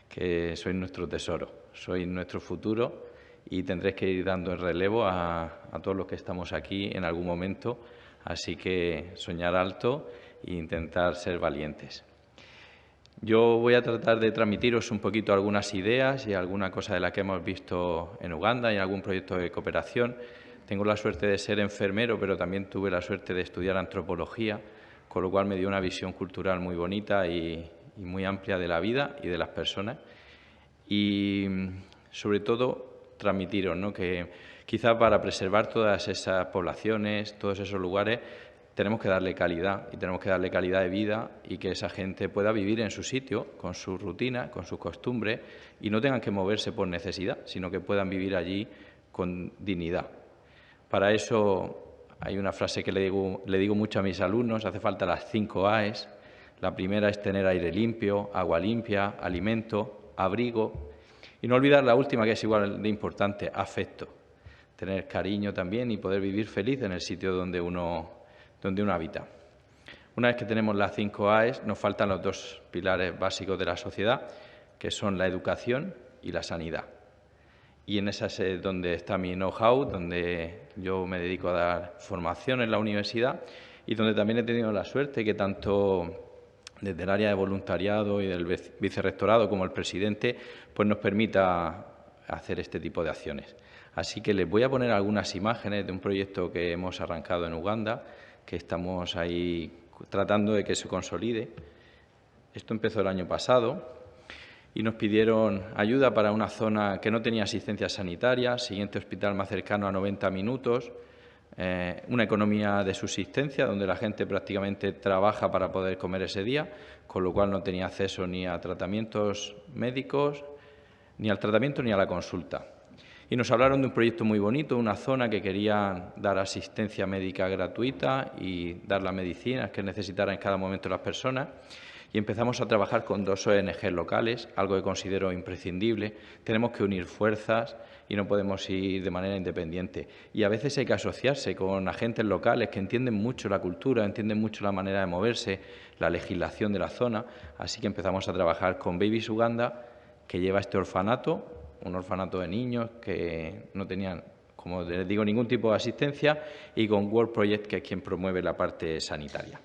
que sois nuestro tesoro, sois nuestro futuro y tendréis que ir dando el relevo a todos los que estamos aquí en algún momento. Así que soñar alto e intentar ser valientes. Yo voy a tratar de transmitiros un poquito algunas ideas y alguna cosa de la que hemos visto en Uganda y en algún proyecto de cooperación. Tengo la suerte de ser enfermero, pero también tuve la suerte de estudiar antropología, con lo cual me dio una visión cultural muy bonita y muy amplia de la vida y de las personas. Y, sobre todo, transmitiros, ¿no?, que quizá para preservar todas esas poblaciones, todos esos lugares, tenemos que darle calidad y tenemos que darle calidad de vida y que esa gente pueda vivir en su sitio, con su rutina, con sus costumbres y no tengan que moverse por necesidad, sino que puedan vivir allí con dignidad. Para eso hay una frase que le digo mucho a mis alumnos: hace falta las 5 AES. La primera es tener aire limpio, agua limpia, alimento, abrigo y no olvidar la última, que es igual de importante: afecto. Tener cariño también y poder vivir feliz en el sitio donde uno habita. Una vez que tenemos las 5 AES, nos faltan los 2 pilares básicos de la sociedad, que son la educación y la sanidad. Y en esa es donde está mi know-how, donde yo me dedico a dar formación en la universidad y donde también he tenido la suerte que tanto desde el área de voluntariado y del vicerrectorado como el presidente pues nos permita hacer este tipo de acciones. Así que les voy a poner algunas imágenes de un proyecto que hemos arrancado en Uganda, que estamos ahí tratando de que se consolide. Esto empezó el año pasado y nos pidieron ayuda para una zona que no tenía asistencia sanitaria, siguiente hospital más cercano a 90 minutos, una economía de subsistencia donde la gente prácticamente trabaja para poder comer ese día, con lo cual no tenía acceso ni a tratamientos médicos, ni al tratamiento ni a la consulta. Y nos hablaron de un proyecto muy bonito, una zona que querían dar asistencia médica gratuita y dar las medicinas que necesitaran en cada momento las personas. y empezamos a trabajar con 2 ONG locales, algo que considero imprescindible. Tenemos que unir fuerzas y no podemos ir de manera independiente. Y a veces hay que asociarse con agentes locales que entienden mucho la cultura, entienden mucho la manera de moverse, la legislación de la zona. Así que empezamos a trabajar con Babies Uganda, que lleva este orfanato, un orfanato de niños que no tenían, como les digo, ningún tipo de asistencia, y con World Project, que es quien promueve la parte sanitaria.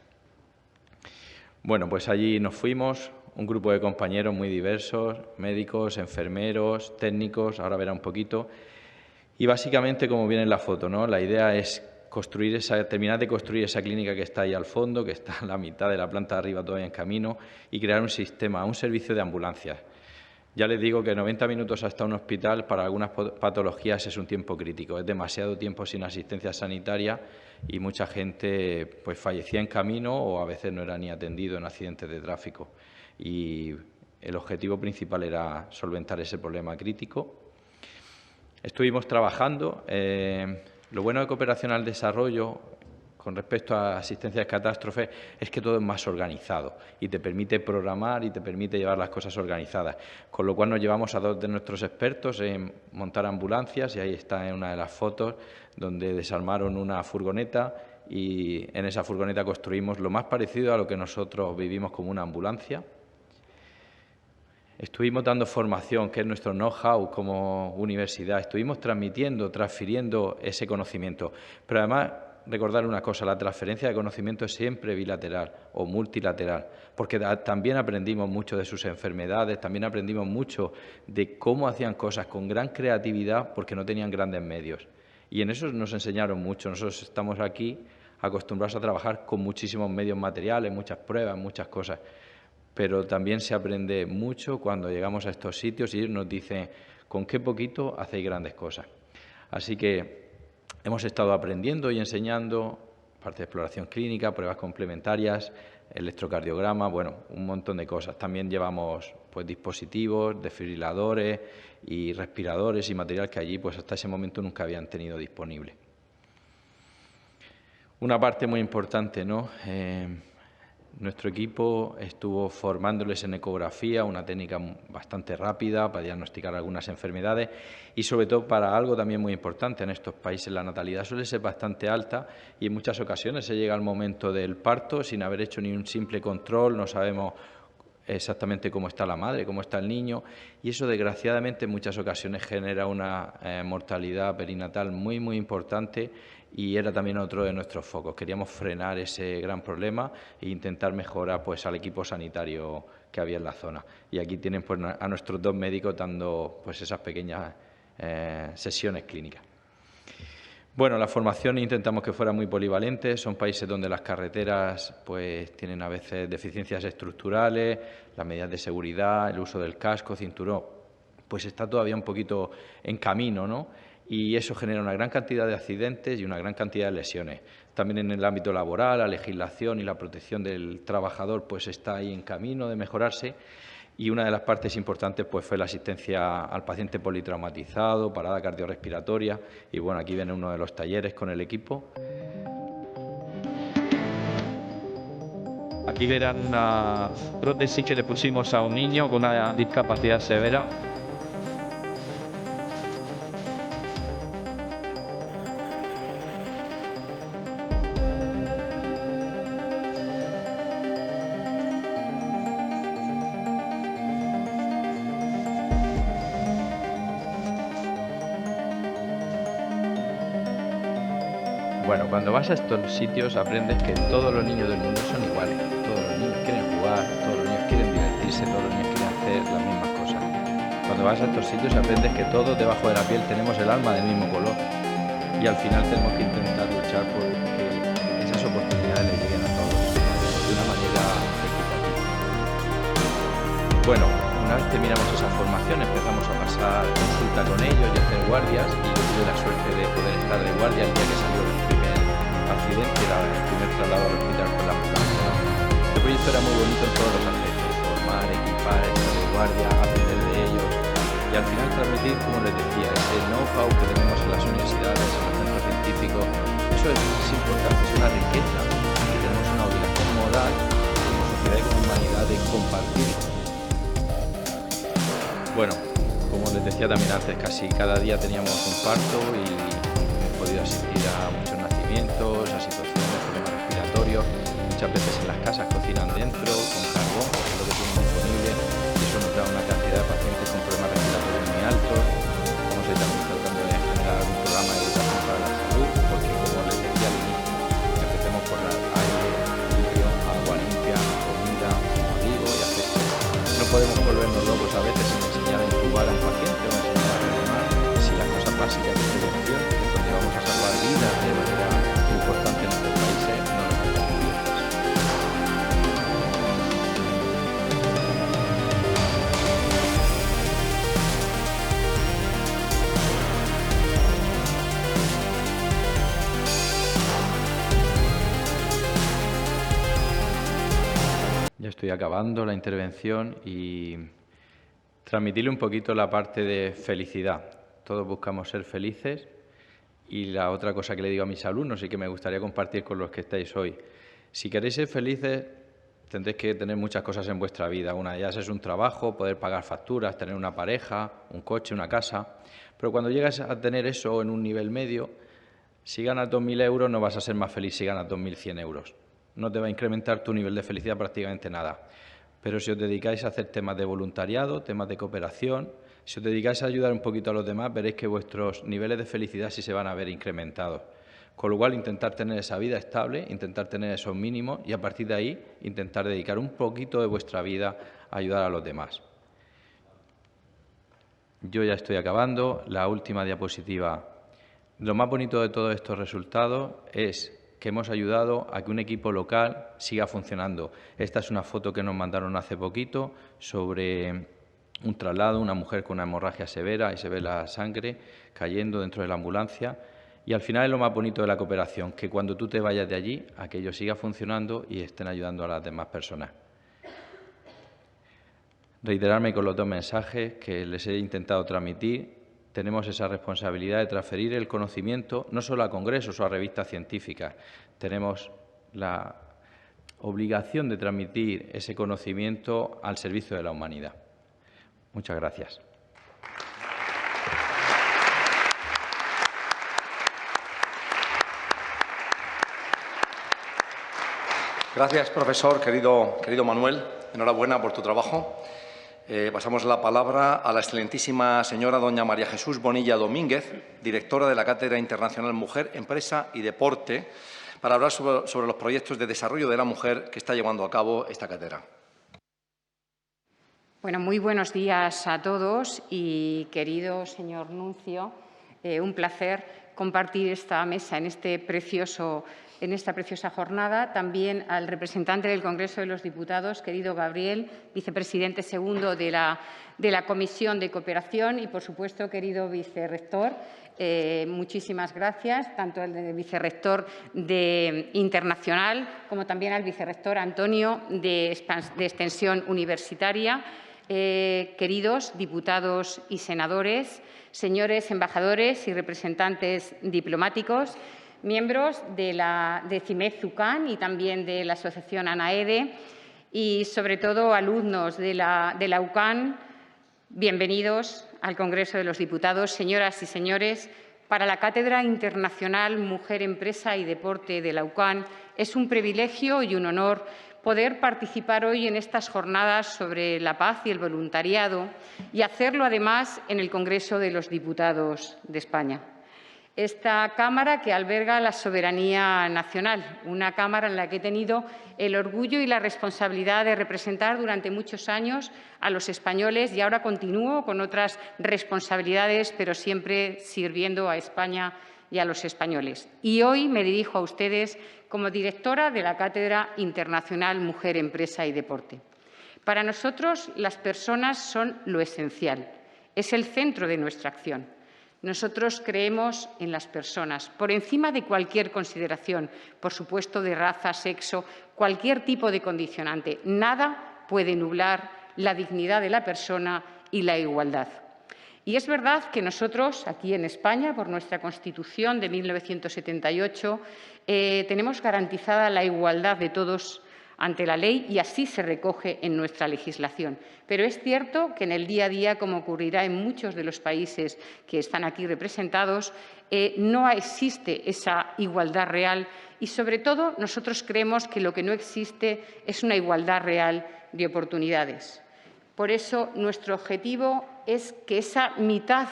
Bueno, pues allí nos fuimos, un grupo de compañeros muy diversos, médicos, enfermeros, técnicos, ahora verá un poquito. Y básicamente, como viene en la foto, ¿no? La idea es terminar de construir esa clínica que está ahí al fondo, que está a la mitad de la planta de arriba todavía en camino, y crear un sistema, un servicio de ambulancias. Ya les digo que 90 minutos hasta un hospital para algunas patologías es un tiempo crítico, es demasiado tiempo sin asistencia sanitaria y mucha gente pues fallecía en camino o a veces no era ni atendido en accidentes de tráfico. Y el objetivo principal era solventar ese problema crítico. Estuvimos trabajando. Lo bueno de cooperación al desarrollo con respecto a asistencia de catástrofes es que todo es más organizado y te permite programar y te permite llevar las cosas organizadas. Con lo cual nos llevamos a 2 de nuestros expertos en montar ambulancias, y ahí está en una de las fotos donde desarmaron una furgoneta y en esa furgoneta construimos lo más parecido a lo que nosotros vivimos como una ambulancia. Estuvimos dando formación, que es nuestro know-how como universidad. Estuvimos transfiriendo ese conocimiento. Pero además, recordar una cosa, la transferencia de conocimiento es siempre bilateral o multilateral, porque también aprendimos mucho de sus enfermedades, también aprendimos mucho de cómo hacían cosas con gran creatividad porque no tenían grandes medios. Y en eso nos enseñaron mucho. Nosotros estamos aquí acostumbrados a trabajar con muchísimos medios materiales, muchas pruebas, muchas cosas. Pero también se aprende mucho cuando llegamos a estos sitios y ellos nos dicen con qué poquito hacéis grandes cosas. Así que hemos estado aprendiendo y enseñando parte de exploración clínica, pruebas complementarias, electrocardiograma, bueno, un montón de cosas. También llevamos pues dispositivos, desfibriladores y respiradores y material que allí pues hasta ese momento nunca habían tenido disponible. Una parte muy importante, ¿no? Nuestro equipo estuvo formándoles en ecografía, una técnica bastante rápida para diagnosticar algunas enfermedades y, sobre todo, para algo también muy importante en estos países. La natalidad suele ser bastante alta y en muchas ocasiones se llega al momento del parto sin haber hecho ni un simple control, no sabemos exactamente cómo está la madre, cómo está el niño, y eso, desgraciadamente, en muchas ocasiones genera una mortalidad perinatal muy, muy importante. Y era también otro de nuestros focos. Queríamos frenar ese gran problema e intentar mejorar pues al equipo sanitario que había en la zona. Y aquí tienen pues a nuestros 2 médicos dando pues esas pequeñas sesiones clínicas. Bueno, la formación intentamos que fuera muy polivalente. Son países donde las carreteras pues tienen a veces deficiencias estructurales, las medidas de seguridad, el uso del casco, cinturón, pues está todavía un poquito en camino, ¿no? Y eso genera una gran cantidad de accidentes y una gran cantidad de lesiones. También en el ámbito laboral, la legislación y la protección del trabajador pues está ahí en camino de mejorarse. Y una de las partes importantes pues fue la asistencia al paciente politraumatizado, parada cardiorrespiratoria. Y bueno, aquí viene uno de los talleres con el equipo. Aquí verán una prótesis que le pusimos a un niño con una discapacidad severa. Bueno, cuando vas a estos sitios aprendes que todos los niños del mundo son iguales. Todos los niños quieren jugar, todos los niños quieren divertirse, todos los niños quieren hacer las mismas cosas. Cuando vas a estos sitios aprendes que todos debajo de la piel tenemos el alma del mismo color. Y al final tenemos que intentar luchar por que esas oportunidades les lleguen a todos de una manera equitativa. Bueno, una vez terminamos esa formación empezamos a pasar consulta con ellos y hacer guardias, y yo tuve la suerte de poder estar de guardia el día que salió el primer accidente, el primer traslado al hospital con la ambulancia. El proyecto era muy bonito en todos los aspectos: formar, equipar, estar de guardia, aprender de ellos y al final transmitir, como les decía, ese know-how que tenemos en las universidades, en los centros científicos. Eso es importante, es una riqueza y tenemos una obligación moral como sociedad y con humanidad, de compartir. Bueno, como les decía también antes, casi cada día teníamos un parto y hemos podido asistir a muchos nacimientos, a situaciones de problemas respiratorios. Muchas veces en las casas cocinan dentro, con carbón, que es lo que tienen disponible, y eso nos da una cantidad de pacientes con problemas respiratorios muy altos. Vamos a ir también tratando de generar un programa de educación para la salud, porque como les decía al inicio, empecemos por dar aire limpio, agua limpia, comida, abrigo y afecto. No podemos volvernos locos a veces sin enseñar a intubar a un paciente o enseñar a reanimar si las cosas básicas de prevención, donde vamos a salvar vidas de manera importante en nuestros países, no nos están cubiertas. Ya estoy acabando la intervención y transmitirle un poquito la parte de felicidad. Todos buscamos ser felices y la otra cosa que le digo a mis alumnos y que me gustaría compartir con los que estáis hoy. Si queréis ser felices, tendréis que tener muchas cosas en vuestra vida. Una de ellas es un trabajo, poder pagar facturas, tener una pareja, un coche, una casa. Pero cuando llegas a tener eso en un nivel medio, si ganas 2.000 euros no vas a ser más feliz si ganas 2.100 euros. No te va a incrementar tu nivel de felicidad prácticamente nada. Pero si os dedicáis a hacer temas de voluntariado, temas de cooperación, si os dedicáis a ayudar un poquito a los demás, veréis que vuestros niveles de felicidad sí se van a ver incrementados. Con lo cual, intentar tener esa vida estable, intentar tener esos mínimos y a partir de ahí, intentar dedicar un poquito de vuestra vida a ayudar a los demás. Yo ya estoy acabando. La última diapositiva. Lo más bonito de todos estos resultados es que hemos ayudado a que un equipo local siga funcionando. Esta es una foto que nos mandaron hace poquito sobre un traslado, una mujer con una hemorragia severa y se ve la sangre cayendo dentro de la ambulancia. Y al final es lo más bonito de la cooperación, que cuando tú te vayas de allí, aquello siga funcionando y estén ayudando a las demás personas. Reiterarme con los dos mensajes que les he intentado transmitir. Tenemos esa responsabilidad de transferir el conocimiento no solo a congresos o a revistas científicas, tenemos la obligación de transmitir ese conocimiento al servicio de la humanidad. Muchas gracias. Gracias, profesor, querido Manuel. Enhorabuena por tu trabajo. Pasamos la palabra a la excelentísima señora doña María Jesús Bonilla Domínguez, directora de la Cátedra Internacional Mujer, Empresa y Deporte, para hablar sobre los proyectos de desarrollo de la mujer que está llevando a cabo esta cátedra. Bueno, muy buenos días a todos y querido señor Nuncio, un placer compartir esta mesa en esta preciosa jornada. También al representante del Congreso de los Diputados, querido Gabriel, vicepresidente segundo de la Comisión de Cooperación y, por supuesto, querido vicerrector, muchísimas gracias, tanto al vicerrector de Internacional como también al vicerrector Antonio de Extensión Universitaria, queridos diputados y senadores, señores embajadores y representantes diplomáticos, miembros de CIMED Zucán y también de la Asociación ANAEDE y, sobre todo, alumnos de la UCAN, bienvenidos al Congreso de los Diputados. Señoras y señores, para la Cátedra Internacional Mujer, Empresa y Deporte de la UCAN es un privilegio y un honor poder participar hoy en estas jornadas sobre la paz y el voluntariado y hacerlo, además, en el Congreso de los Diputados de España. Esta Cámara que alberga la soberanía nacional, una Cámara en la que he tenido el orgullo y la responsabilidad de representar durante muchos años a los españoles y ahora continúo con otras responsabilidades, pero siempre sirviendo a España y a los españoles. Y hoy me dirijo a ustedes como directora de la Cátedra Internacional Mujer, Empresa y Deporte. Para nosotros, las personas son lo esencial, es el centro de nuestra acción. Nosotros creemos en las personas, por encima de cualquier consideración, por supuesto, de raza, sexo, cualquier tipo de condicionante. Nada puede nublar la dignidad de la persona y la igualdad. Y es verdad que nosotros, aquí en España, por nuestra Constitución de 1978, tenemos garantizada la igualdad de todos ante la ley y así se recoge en nuestra legislación. Pero es cierto que en el día a día, como ocurrirá en muchos de los países que están aquí representados, no existe esa igualdad real y, sobre todo, nosotros creemos que lo que no existe es una igualdad real de oportunidades. Por eso, nuestro objetivo es que esa mitad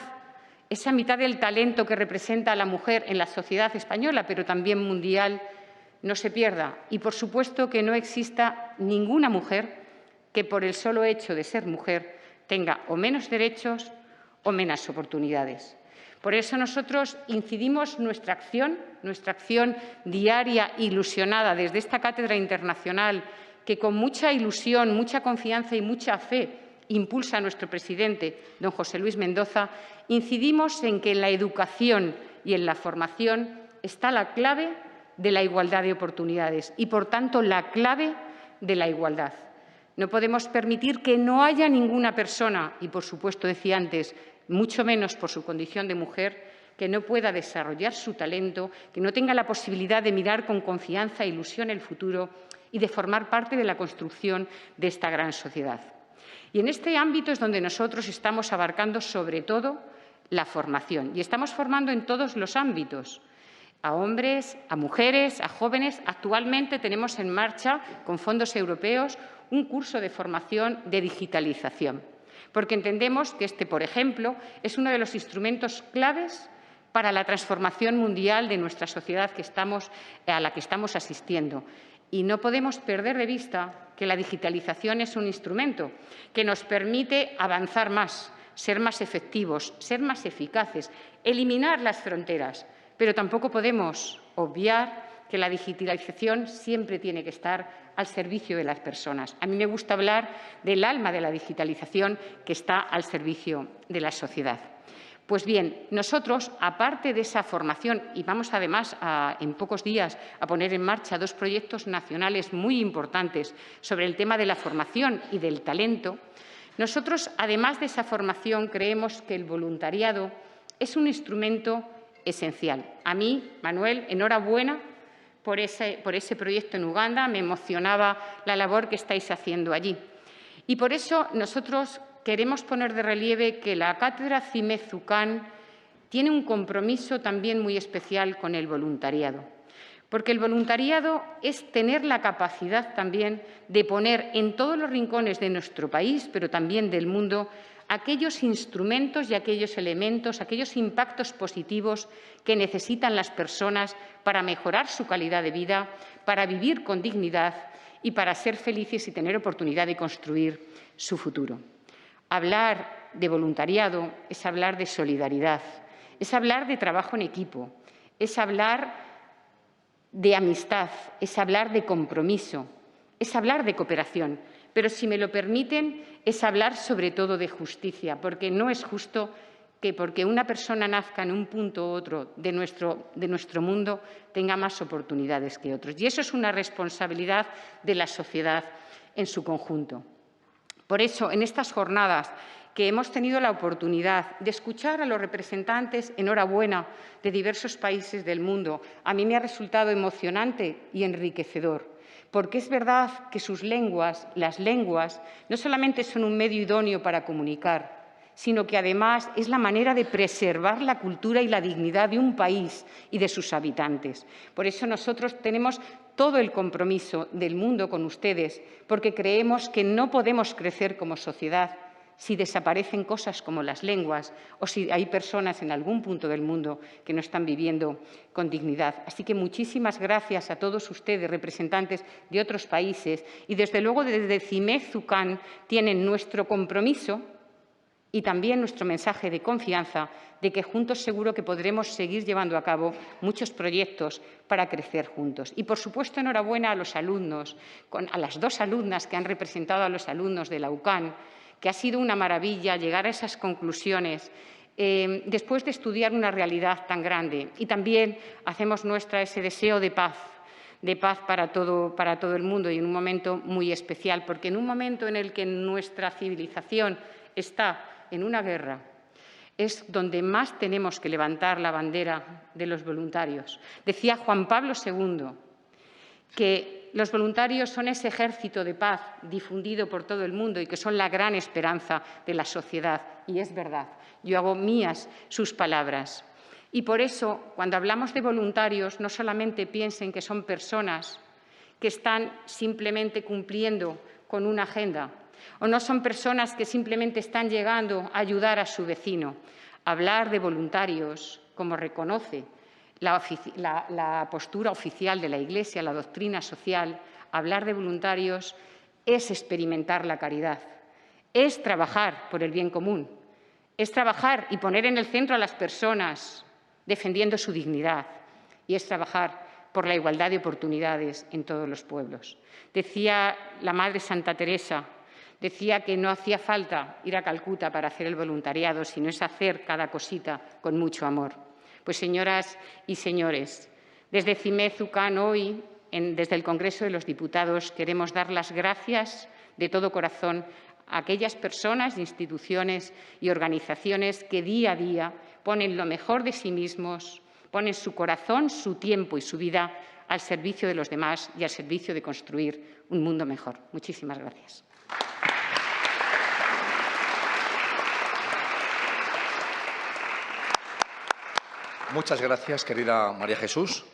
del talento que representa a la mujer en la sociedad española, pero también mundial, no se pierda. Y, por supuesto, que no exista ninguna mujer que, por el solo hecho de ser mujer, tenga o menos derechos o menos oportunidades. Por eso nosotros incidimos nuestra acción diaria, ilusionada desde esta cátedra internacional, que con mucha ilusión, mucha confianza y mucha fe impulsa a nuestro presidente, don José Luis Mendoza, incidimos en que en la educación y en la formación está la clave de la igualdad de oportunidades y, por tanto, la clave de la igualdad. No podemos permitir que no haya ninguna persona, y por supuesto, decía antes, mucho menos por su condición de mujer, que no pueda desarrollar su talento, que no tenga la posibilidad de mirar con confianza e ilusión el futuro y de formar parte de la construcción de esta gran sociedad. Y en este ámbito es donde nosotros estamos abarcando sobre todo la formación. Y estamos formando en todos los ámbitos, a hombres, a mujeres, a jóvenes. Actualmente tenemos en marcha, con fondos europeos, un curso de formación de digitalización, porque entendemos que este, por ejemplo, es uno de los instrumentos claves para la transformación mundial de nuestra sociedad a la que estamos asistiendo. Y no podemos perder de vista que la digitalización es un instrumento que nos permite avanzar más, ser más efectivos, ser más eficaces, eliminar las fronteras. Pero tampoco podemos obviar que la digitalización siempre tiene que estar al servicio de las personas. A mí me gusta hablar del alma de la digitalización que está al servicio de la sociedad. Pues bien, nosotros, aparte de esa formación, y vamos además en pocos días a poner en marcha 2 proyectos nacionales muy importantes sobre el tema de la formación y del talento, nosotros, además de esa formación, creemos que el voluntariado es un instrumento esencial. A mí, Manuel, enhorabuena por ese proyecto en Uganda. Me emocionaba la labor que estáis haciendo allí. Y por eso nosotros queremos poner de relieve que la Cátedra CIMED UCAN tiene un compromiso también muy especial con el voluntariado, porque el voluntariado es tener la capacidad también de poner en todos los rincones de nuestro país, pero también del mundo, aquellos instrumentos y aquellos elementos, aquellos impactos positivos que necesitan las personas para mejorar su calidad de vida, para vivir con dignidad y para ser felices y tener oportunidad de construir su futuro. Hablar de voluntariado es hablar de solidaridad, es hablar de trabajo en equipo, es hablar de amistad, es hablar de compromiso, es hablar de cooperación. Pero, si me lo permiten, es hablar sobre todo de justicia, porque no es justo que porque una persona nazca en un punto u otro de nuestro mundo tenga más oportunidades que otros. Y eso es una responsabilidad de la sociedad en su conjunto. Por eso, en estas jornadas que hemos tenido la oportunidad de escuchar a los representantes, enhorabuena, de diversos países del mundo, a mí me ha resultado emocionante y enriquecedor, porque es verdad que sus lenguas, las lenguas, no solamente son un medio idóneo para comunicar, sino que además es la manera de preservar la cultura y la dignidad de un país y de sus habitantes. Por eso nosotros tenemos todo el compromiso del mundo con ustedes, porque creemos que no podemos crecer como sociedad si desaparecen cosas como las lenguas o si hay personas en algún punto del mundo que no están viviendo con dignidad. Así que muchísimas gracias a todos ustedes, representantes de otros países, y desde luego desde CIMED UCAN tienen nuestro compromiso y también nuestro mensaje de confianza de que juntos seguro que podremos seguir llevando a cabo muchos proyectos para crecer juntos. Y, por supuesto, enhorabuena a los alumnos, a las 2 alumnas que han representado a los alumnos de la UCAN, que ha sido una maravilla llegar a esas conclusiones después de estudiar una realidad tan grande. Y también hacemos nuestra ese deseo de paz para todo el mundo, y en un momento muy especial, porque en un momento en el que nuestra civilización está en una guerra, es donde más tenemos que levantar la bandera de los voluntarios. Decía Juan Pablo II que Los voluntarios son ese ejército de paz difundido por todo el mundo y que son la gran esperanza de la sociedad. Y es verdad, yo hago mías sus palabras. Y por eso, cuando hablamos de voluntarios, no solamente piensen que son personas que están simplemente cumpliendo con una agenda, o no son personas que simplemente están llegando a ayudar a su vecino. Hablar de voluntarios, como reconoce la postura oficial de la Iglesia, la doctrina social, hablar de voluntarios es experimentar la caridad, es trabajar por el bien común, es trabajar y poner en el centro a las personas, defendiendo su dignidad, y es trabajar por la igualdad de oportunidades en todos los pueblos. Decía la Madre Santa Teresa, decía que no hacía falta ir a Calcuta para hacer el voluntariado, sino es hacer cada cosita con mucho amor. Pues, señoras y señores, desde CIMED UCAN hoy, desde el Congreso de los Diputados, queremos dar las gracias de todo corazón a aquellas personas, instituciones y organizaciones que día a día ponen lo mejor de sí mismos, ponen su corazón, su tiempo y su vida al servicio de los demás y al servicio de construir un mundo mejor. Muchísimas gracias. Muchas gracias, querida María Jesús.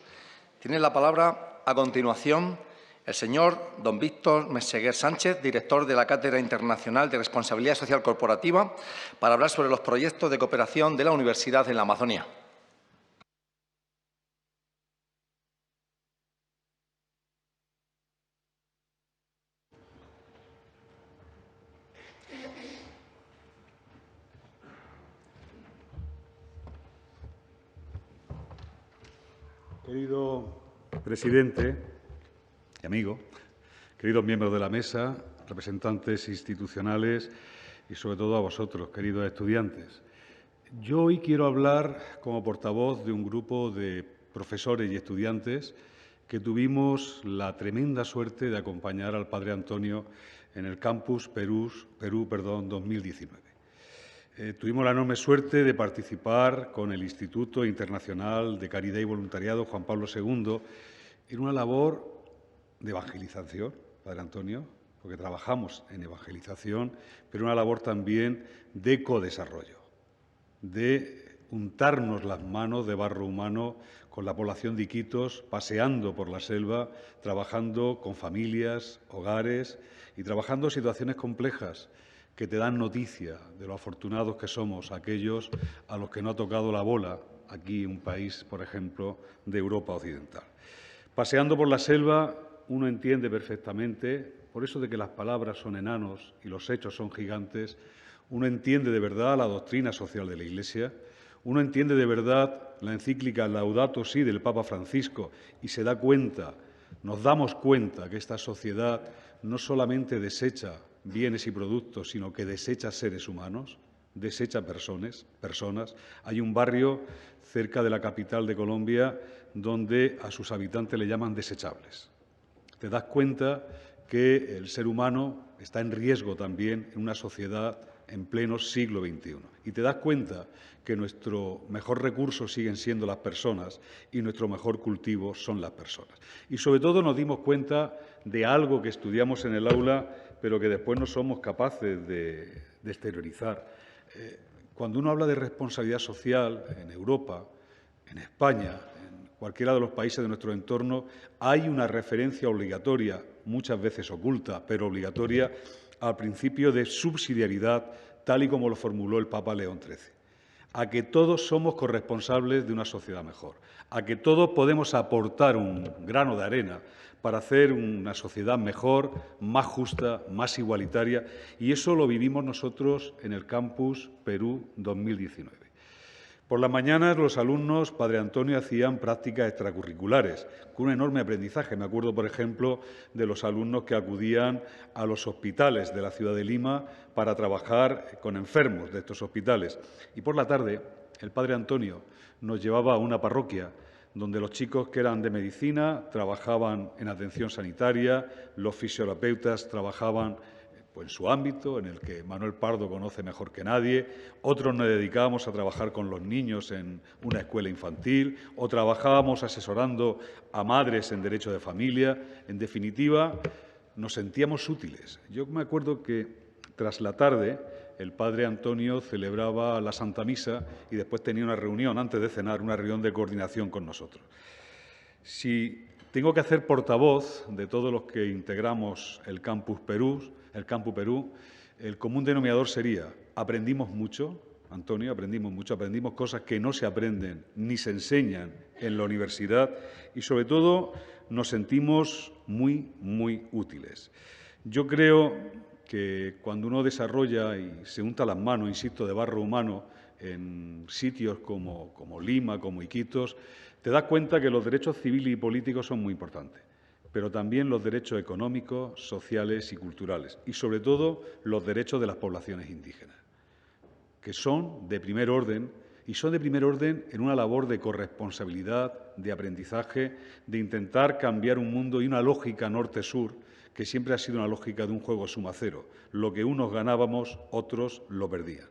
Tiene la palabra, a continuación, el señor don Víctor Meseguer Sánchez, director de la Cátedra Internacional de Responsabilidad Social Corporativa, para hablar sobre los proyectos de cooperación de la Universidad en la Amazonía. Querido presidente y amigo, queridos miembros de la mesa, representantes institucionales y, sobre todo, a vosotros, queridos estudiantes. Yo hoy quiero hablar como portavoz de un grupo de profesores y estudiantes que tuvimos la tremenda suerte de acompañar al Padre Antonio en el Campus Perú 2019. Tuvimos la enorme suerte de participar con el Instituto Internacional de Caridad y Voluntariado Juan Pablo II en una labor de evangelización, Padre Antonio, porque trabajamos en evangelización, pero una labor también de codesarrollo, de untarnos las manos de barro humano con la población de Iquitos, paseando por la selva, trabajando con familias, hogares y trabajando situaciones complejas que te dan noticia de lo afortunados que somos aquellos a los que no ha tocado la bola aquí, un país, por ejemplo, de Europa Occidental. Paseando por la selva, uno entiende perfectamente, por eso de que las palabras son enanos y los hechos son gigantes, uno entiende de verdad la doctrina social de la Iglesia, uno entiende de verdad la encíclica Laudato Si del Papa Francisco y se da cuenta, nos damos cuenta que esta sociedad no solamente desecha bienes y productos, sino que desecha seres humanos, desecha personas. Hay un barrio cerca de la capital de Colombia donde a sus habitantes le llaman desechables. Te das cuenta que el ser humano está en riesgo también en una sociedad en pleno siglo XXI. Y te das cuenta que nuestro mejor recurso siguen siendo las personas y nuestro mejor cultivo son las personas. Y sobre todo nos dimos cuenta de algo que estudiamos en el aula, pero que después no somos capaces de exteriorizar. Cuando uno habla de responsabilidad social en Europa, en España, en cualquiera de los países de nuestro entorno, hay una referencia obligatoria, muchas veces oculta, pero obligatoria, al principio de subsidiariedad, tal y como lo formuló el Papa León XIII. A que todos somos corresponsables de una sociedad mejor, a que todos podemos aportar un grano de arena para hacer una sociedad mejor, más justa, más igualitaria, y eso lo vivimos nosotros en el Campus Perú 2019. Por las mañanas los alumnos, Padre Antonio, hacían prácticas extracurriculares, con un enorme aprendizaje. Me acuerdo, por ejemplo, de los alumnos que acudían a los hospitales de la ciudad de Lima para trabajar con enfermos de estos hospitales. Y por la tarde, el Padre Antonio nos llevaba a una parroquia donde los chicos que eran de medicina trabajaban en atención sanitaria, los fisioterapeutas trabajaban pues en su ámbito, en el que Manuel Pardo conoce mejor que nadie, otros nos dedicábamos a trabajar con los niños en una escuela infantil o trabajábamos asesorando a madres en derecho de familia. En definitiva, nos sentíamos útiles. Yo me acuerdo que tras la tarde el padre Antonio celebraba la Santa Misa y después tenía una reunión, antes de cenar, una reunión de coordinación con nosotros. Si tengo que hacer portavoz de todos los que integramos el Campus Perú, el común denominador sería: aprendimos mucho, Antonio, aprendimos cosas que no se aprenden ni se enseñan en la universidad y, sobre todo, nos sentimos muy, muy útiles. Yo creo que cuando uno desarrolla y se unta las manos, insisto, de barro humano en sitios como Lima, como Iquitos, te das cuenta que los derechos civiles y políticos son muy importantes, pero también los derechos económicos, sociales y culturales, y sobre todo los derechos de las poblaciones indígenas, que son de primer orden, y son de primer orden en una labor de corresponsabilidad, de aprendizaje, de intentar cambiar un mundo y una lógica norte-sur que siempre ha sido una lógica de un juego suma cero. Lo que unos ganábamos, otros lo perdían.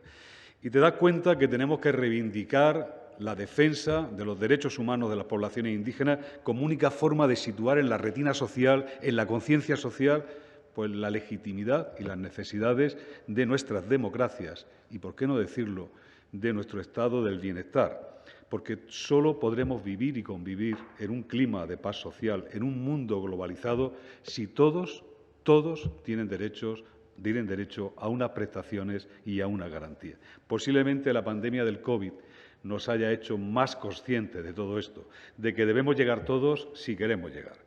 Y te das cuenta que tenemos que reivindicar la defensa de los derechos humanos de las poblaciones indígenas como única forma de situar en la retina social, en la conciencia social, pues la legitimidad y las necesidades de nuestras democracias y, por qué no decirlo, de nuestro estado del bienestar, porque solo podremos vivir y convivir en un clima de paz social, en un mundo globalizado, si todos tienen derecho a unas prestaciones y a una garantía. Posiblemente la pandemia del COVID nos haya hecho más conscientes de todo esto, de que debemos llegar todos si queremos llegar.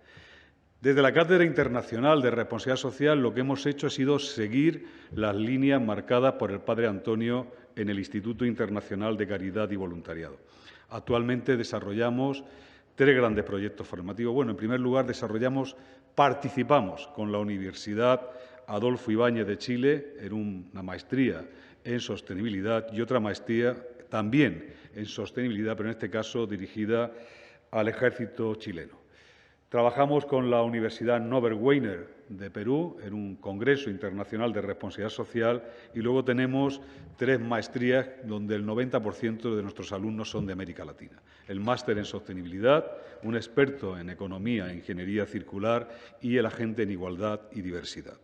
Desde la Cátedra Internacional de Responsabilidad Social lo que hemos hecho ha sido seguir las líneas marcadas por el padre Antonio en el Instituto Internacional de Caridad y Voluntariado. Actualmente desarrollamos 3 grandes proyectos formativos. Bueno, en primer lugar, participamos con la Universidad Adolfo Ibáñez de Chile en una maestría en sostenibilidad y otra maestría también en sostenibilidad, pero en este caso dirigida al ejército chileno. Trabajamos con la Universidad Norbert Wiener de Perú en un congreso internacional de responsabilidad social y luego tenemos 3 maestrías donde el 90% de nuestros alumnos son de América Latina. El máster en sostenibilidad, un experto en economía e ingeniería circular y el agente en igualdad y diversidad.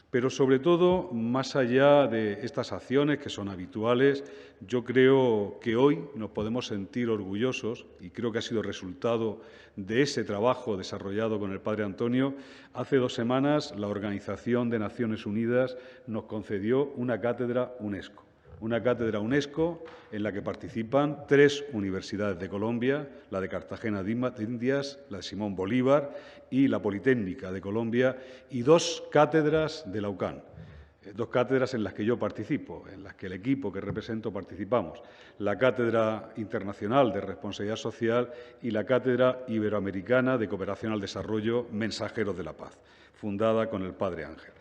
Pero, sobre todo, más allá de estas acciones que son habituales, yo creo que hoy nos podemos sentir orgullosos, y creo que ha sido resultado de ese trabajo desarrollado con el padre Antonio. Hace 2 semanas la Organización de Naciones Unidas nos concedió una cátedra UNESCO. Una cátedra UNESCO en la que participan 3 universidades de Colombia, la de Cartagena de Indias, la de Simón Bolívar y la Politécnica de Colombia, y 2 cátedras de la UCAN, 2 cátedras en las que yo participo, en las que el equipo que represento participamos, la Cátedra Internacional de Responsabilidad Social y la Cátedra Iberoamericana de Cooperación al Desarrollo, Mensajeros de la Paz, fundada con el padre Ángel.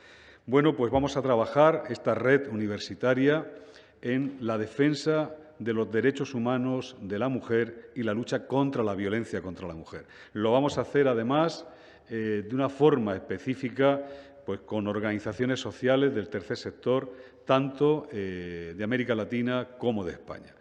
Bueno, pues vamos a trabajar esta red universitaria en la defensa de los derechos humanos de la mujer y la lucha contra la violencia contra la mujer. Lo vamos a hacer, además, de una forma específica, pues con organizaciones sociales del tercer sector, tanto de América Latina como de España.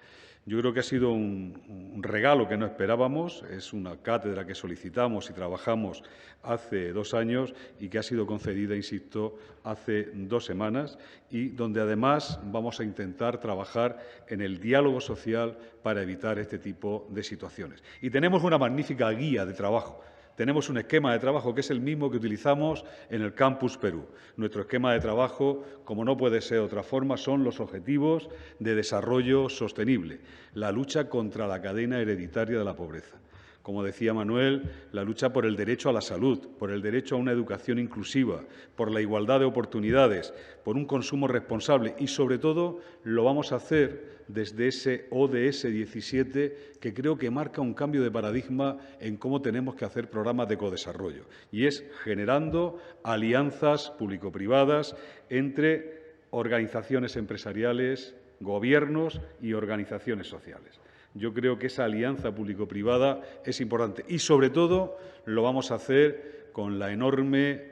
Yo creo que ha sido un regalo que no esperábamos. Es una cátedra que solicitamos y trabajamos hace 2 años y que ha sido concedida, insisto, hace 2 semanas y donde además vamos a intentar trabajar en el diálogo social para evitar este tipo de situaciones. Y tenemos una magnífica guía de trabajo. Tenemos un esquema de trabajo que es el mismo que utilizamos en el Campus Perú. Nuestro esquema de trabajo, como no puede ser de otra forma, son los objetivos de desarrollo sostenible, la lucha contra la cadena hereditaria de la pobreza. Como decía Manuel, la lucha por el derecho a la salud, por el derecho a una educación inclusiva, por la igualdad de oportunidades, por un consumo responsable y, sobre todo, lo vamos a hacer desde ese ODS 17 que creo que marca un cambio de paradigma en cómo tenemos que hacer programas de codesarrollo y es generando alianzas público-privadas entre organizaciones empresariales, gobiernos y organizaciones sociales. Yo creo que esa alianza público-privada es importante y, sobre todo, lo vamos a hacer con la enorme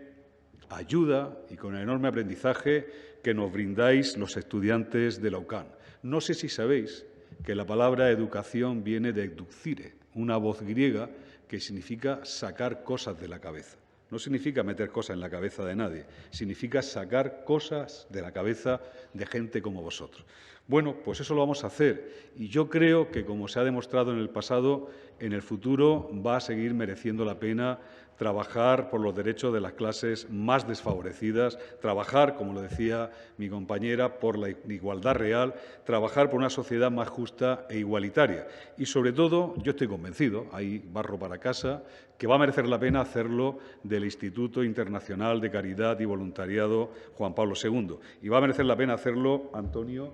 ayuda y con el enorme aprendizaje que nos brindáis los estudiantes de la UCAN. No sé si sabéis que la palabra educación viene de educire, una voz griega que significa sacar cosas de la cabeza. No significa meter cosas en la cabeza de nadie, significa sacar cosas de la cabeza de gente como vosotros. Bueno, pues eso lo vamos a hacer y yo creo que, como se ha demostrado en el pasado, en el futuro va a seguir mereciendo la pena trabajar por los derechos de las clases más desfavorecidas, trabajar, como lo decía mi compañera, por la igualdad real, trabajar por una sociedad más justa e igualitaria. Y, sobre todo, yo estoy convencido, hay barro para casa, que va a merecer la pena hacerlo del Instituto Internacional de Caridad y Voluntariado Juan Pablo II. Y va a merecer la pena hacerlo, Antonio,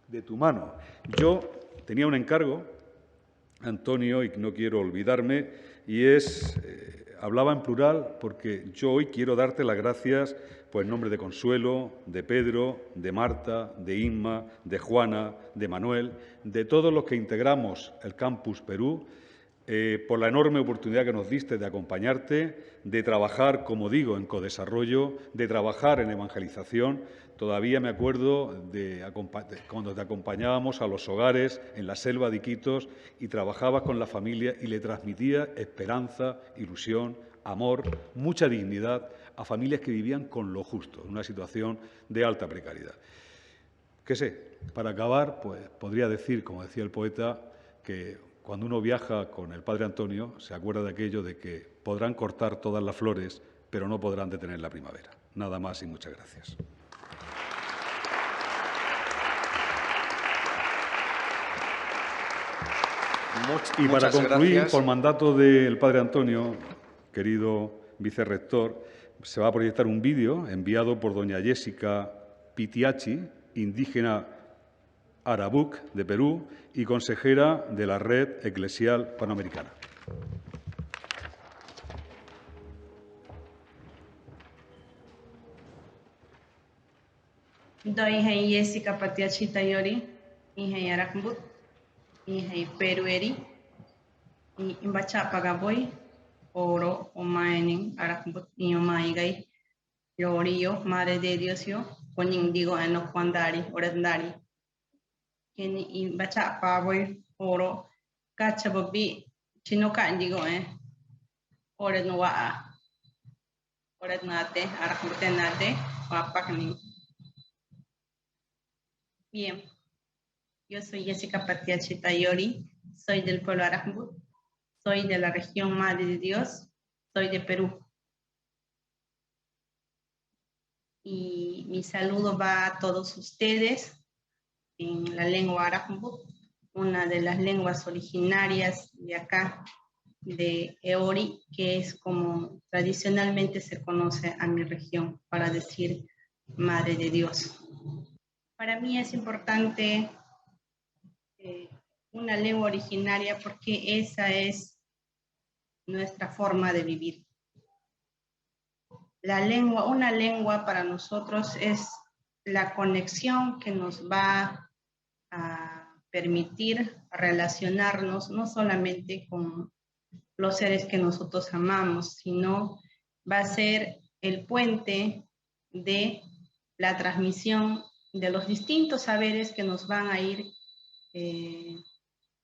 de tu mano. Yo tenía un encargo, Antonio, y no quiero olvidarme, y es... hablaba en plural porque yo hoy quiero darte las gracias en nombre de Consuelo, de Pedro, de Marta, de Inma, de Juana, de Manuel, de todos los que integramos el Campus Perú, por la enorme oportunidad que nos diste de acompañarte, de trabajar, como digo, en codesarrollo, de trabajar en evangelización. Todavía me acuerdo de cuando te acompañábamos a los hogares en la selva de Iquitos y trabajabas con la familia y le transmitía esperanza, ilusión, amor, mucha dignidad a familias que vivían con lo justo, en una situación de alta precariedad. ¿Qué sé? Para acabar, pues podría decir, como decía el poeta, que cuando uno viaja con el Padre Antonio se acuerda de aquello de que podrán cortar todas las flores, pero no podrán detener la primavera. Nada más y muchas gracias. Y para concluir, por mandato del Padre Antonio, querido vicerrector, se va a proyectar un vídeo enviado por doña Jessica Pitiachi, indígena Arabuc de Perú y consejera de la Red Eclesial Panamericana. Doy Jessica Pitiachi Tayori, hija Arabuc, hija Perueri, y Imbacha Pagaboy, Oro, Omaening, Arabuc, y Omaigai, Yorio, Madre de Dios, yo, Conin digo en Oquandari, Orendari. In bacha paboy oro kachabobi chinoka indigo ored noa ored nate arakute nate papakni. Bien, yo soy Jessica Pitiachi Tayori, soy del pueblo Arajmbut, soy de la región Madre de Dios, soy de Perú. Y mi saludo va a todos ustedes en la lengua Arajmbut, una de las lenguas originarias de acá, de Eori, que es como tradicionalmente se conoce a mi región, para decir Madre de Dios. Para mí es importante una lengua originaria porque esa es nuestra forma de vivir. La lengua, una lengua para nosotros es la conexión que nos va a permitir relacionarnos no solamente con los seres que nosotros amamos, sino va a ser el puente de la transmisión de los distintos saberes que nos van a ir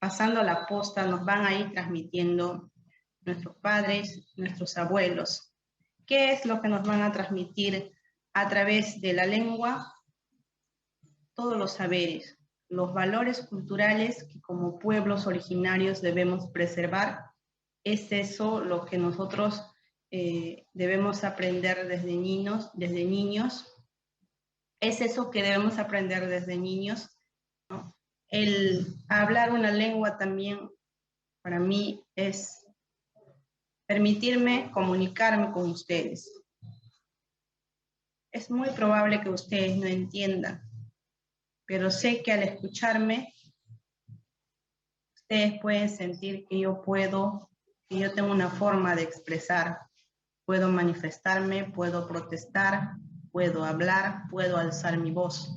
pasando la posta, nos van a ir transmitiendo nuestros padres, nuestros abuelos. ¿Qué es lo que nos van a transmitir a través de la lengua? Todos los saberes, los valores culturales que como pueblos originarios debemos preservar. Es eso lo que nosotros debemos aprender desde niños. Es eso que debemos aprender desde niños, ¿no? El hablar una lengua también para mí es permitirme comunicarme con ustedes. Es muy probable que ustedes no entiendan, pero sé que al escucharme, ustedes pueden sentir que yo tengo una forma de expresar, puedo manifestarme, puedo protestar, puedo hablar, puedo alzar mi voz.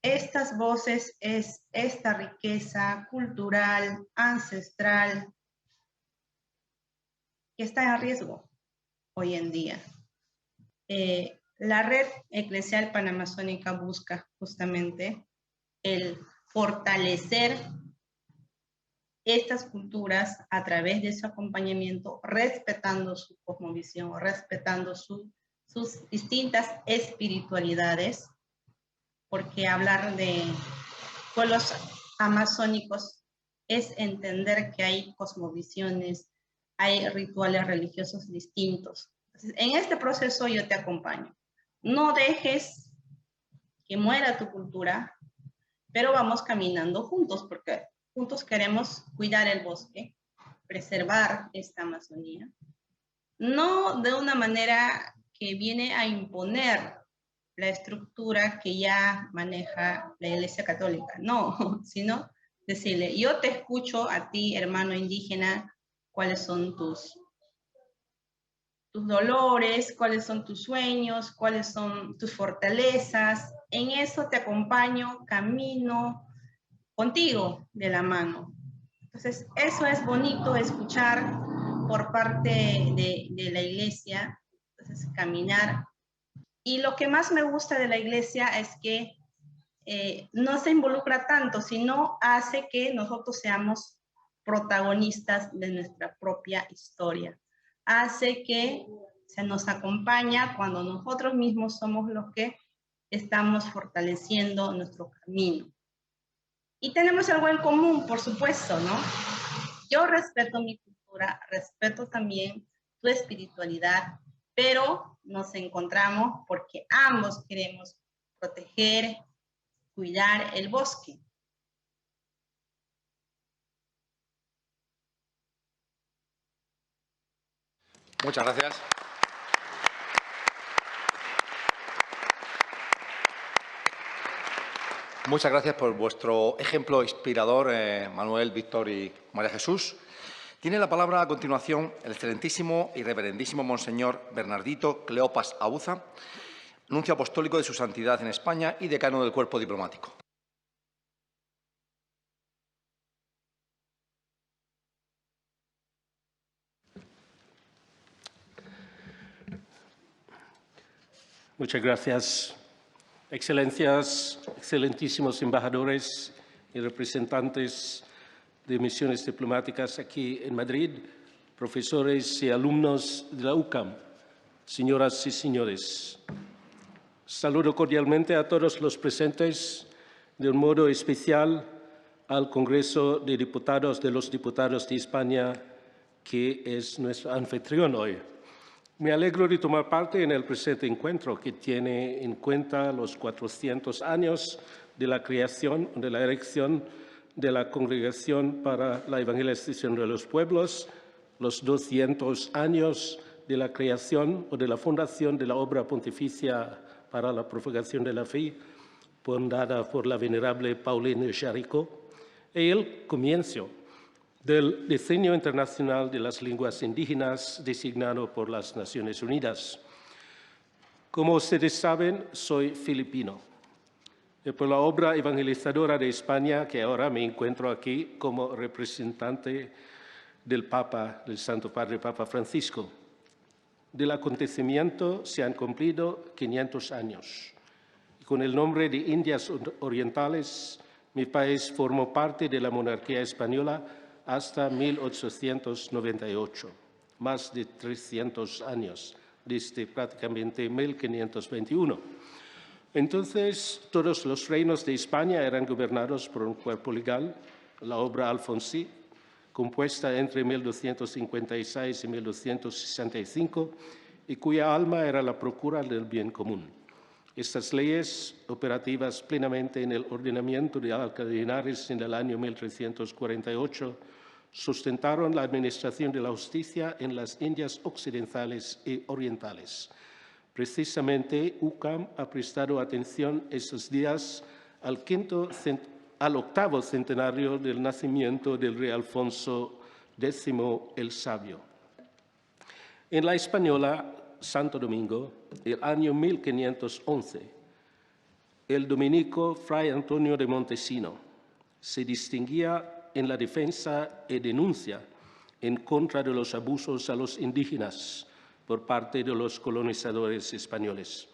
Estas voces, es esta riqueza cultural, ancestral, que está en riesgo. hoy en día. La red eclesial panamazónica busca justamente el fortalecer estas culturas a través de su acompañamiento, respetando su cosmovisión, respetando sus distintas espiritualidades, porque hablar de pueblos amazónicos es entender que hay cosmovisiones, hay rituales religiosos distintos. Entonces, en este proceso yo te acompaño. No dejes que muera tu cultura, pero vamos caminando juntos, porque juntos queremos cuidar el bosque, preservar esta Amazonía, no de una manera que viene a imponer la estructura que ya maneja la Iglesia Católica, no, sino decirle, yo te escucho a ti, hermano indígena, cuáles son tus dolores, cuáles son tus sueños, cuáles son tus fortalezas. En eso te acompaño, camino contigo de la mano. Entonces, eso es bonito escuchar por parte de la iglesia, entonces caminar. Y lo que más me gusta de la iglesia es que no se involucra tanto, sino hace que nosotros seamos protagonistas de nuestra propia historia. Hace que se nos acompaña cuando nosotros mismos somos los que estamos fortaleciendo nuestro camino. Y tenemos algo en común, por supuesto, ¿no? Yo respeto mi cultura, respeto también tu espiritualidad, pero nos encontramos porque ambos queremos proteger, cuidar el bosque. Muchas gracias. Muchas gracias por vuestro ejemplo inspirador, Manuel, Víctor y María Jesús. Tiene la palabra a continuación el excelentísimo y reverendísimo Monseñor Bernardito Cleopas Abuza, nuncio apostólico de su santidad en España y decano del Cuerpo Diplomático. Muchas gracias. Excelencias, excelentísimos embajadores y representantes de misiones diplomáticas aquí en Madrid, profesores y alumnos de la UCAM, señoras y señores. Saludo cordialmente a todos los presentes, de un modo especial al Congreso de Diputados de los Diputados de España, que es nuestro anfitrión hoy. Me alegro de tomar parte en el presente encuentro, que tiene en cuenta los 400 años de la creación, de la erección de la Congregación para la Evangelización de los Pueblos, los 200 años de la creación o de la fundación de la Obra Pontificia para la Propagación de la Fe, fundada por la venerable Pauline Jaricot, y el comienzo del Diseño Internacional de las Lenguas Indígenas designado por las Naciones Unidas. Como ustedes saben, soy filipino. Y por la obra evangelizadora de España, que ahora me encuentro aquí como representante del Papa, del Santo Padre Papa Francisco. Del acontecimiento se han cumplido 500 años. Y con el nombre de Indias Orientales, mi país formó parte de la monarquía española hasta 1898, más de 300 años, desde prácticamente 1521. Entonces, todos los reinos de España eran gobernados por un cuerpo legal, la obra Alfonsí, compuesta entre 1256 y 1265, y cuya alma era la procura del bien común. Estas leyes, operativas plenamente en el ordenamiento de Alcalá de Henares en el año 1348, sustentaron la administración de la justicia en las Indias occidentales y orientales. Precisamente, UCAM ha prestado atención estos días al octavo centenario del nacimiento del rey Alfonso X el Sabio. En la española Santo Domingo, el año 1511, el dominico Fray Antonio de Montesino se distinguía en la defensa y denuncia en contra de los abusos a los indígenas, por parte de los colonizadores españoles.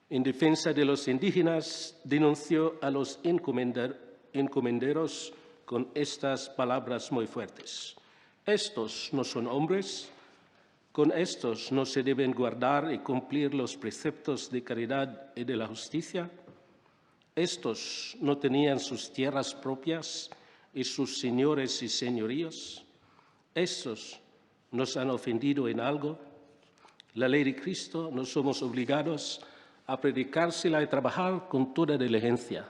En defensa de los indígenas, denunció a los encomenderos con estas palabras muy fuertes. Estos no son hombres, con estos no se deben guardar y cumplir los preceptos de caridad y de la justicia. Estos no tenían sus tierras propias y sus señores y señoríos. Estos nos han ofendido en algo. La ley de Cristo nos somos obligados a predicársela y trabajar con toda diligencia.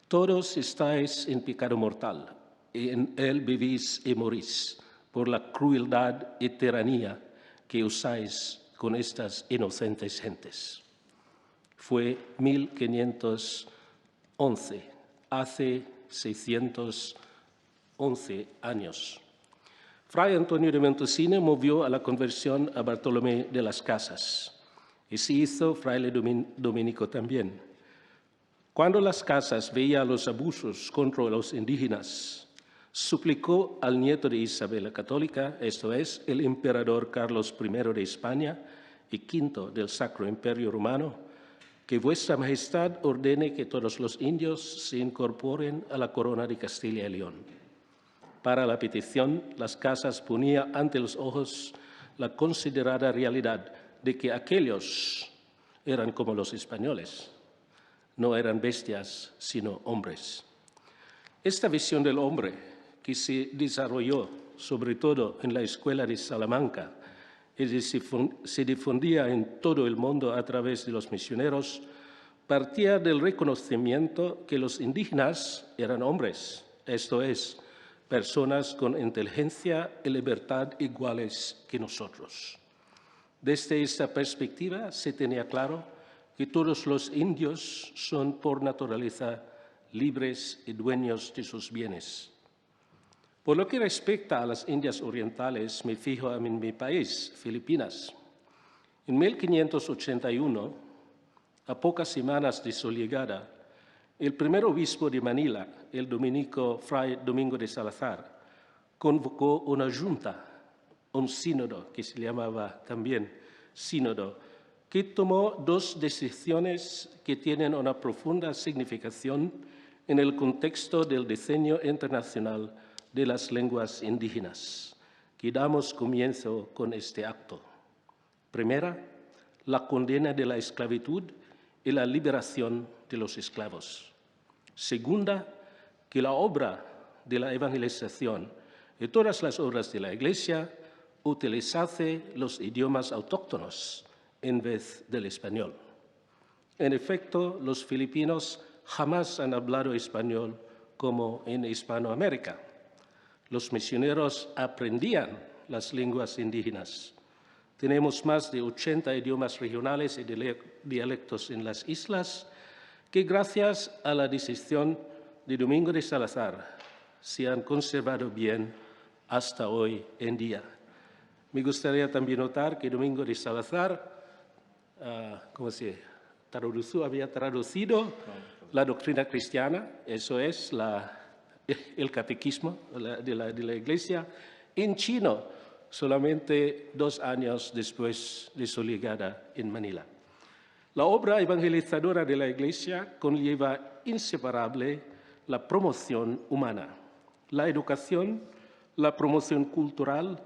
Todos estáis en pecado mortal, y en él vivís y morís, por la crueldad y tiranía que usáis con estas inocentes gentes. Fue 1511, hace 611 años. Fray Antonio de Montesino movió a la conversión a Bartolomé de las Casas, y se hizo fraile dominico también. Cuando las Casas veía los abusos contra los indígenas, suplicó al nieto de Isabel la Católica, esto es, el emperador Carlos I de España y V del Sacro Imperio Romano, que vuestra Majestad ordene que todos los indios se incorporen a la corona de Castilla y León. Para la petición, las Casas ponía ante los ojos la considerada realidad de que aquellos eran como los españoles, no eran bestias, sino hombres. Esta visión del hombre, que se desarrolló sobre todo en la escuela de Salamanca y se difundía en todo el mundo a través de los misioneros, partía del reconocimiento que los indígenas eran hombres, esto es, personas con inteligencia y libertad iguales que nosotros. Desde esta perspectiva se tenía claro que todos los indios son por naturaleza libres y dueños de sus bienes. Por lo que respecta a las Indias Orientales, me fijo en mi país, Filipinas. En 1581, a pocas semanas de su llegada, el primer obispo de Manila, el dominico Fray Domingo de Salazar, convocó una junta, un sínodo, que se llamaba también sínodo, que tomó dos decisiones que tienen una profunda significación en el contexto del diseño internacional de las lenguas indígenas, que damos comienzo con este acto. Primera, la condena de la esclavitud y la liberación de los esclavos. Segunda, que la obra de la evangelización y todas las obras de la Iglesia utilizase los idiomas autóctonos en vez del español. En efecto, los filipinos jamás han hablado español como en Hispanoamérica. Los misioneros aprendían las lenguas indígenas. Tenemos más de 80 idiomas regionales y dialectos en las islas que, gracias a la decisión de Domingo de Salazar, se han conservado bien hasta hoy en día. Me gustaría también notar que Domingo de Salazar había traducido la doctrina cristiana, eso es el catequismo de la Iglesia, en chino, solamente 2 años después de su llegada en Manila. La obra evangelizadora de la Iglesia conlleva inseparable la promoción humana, la educación, la promoción cultural,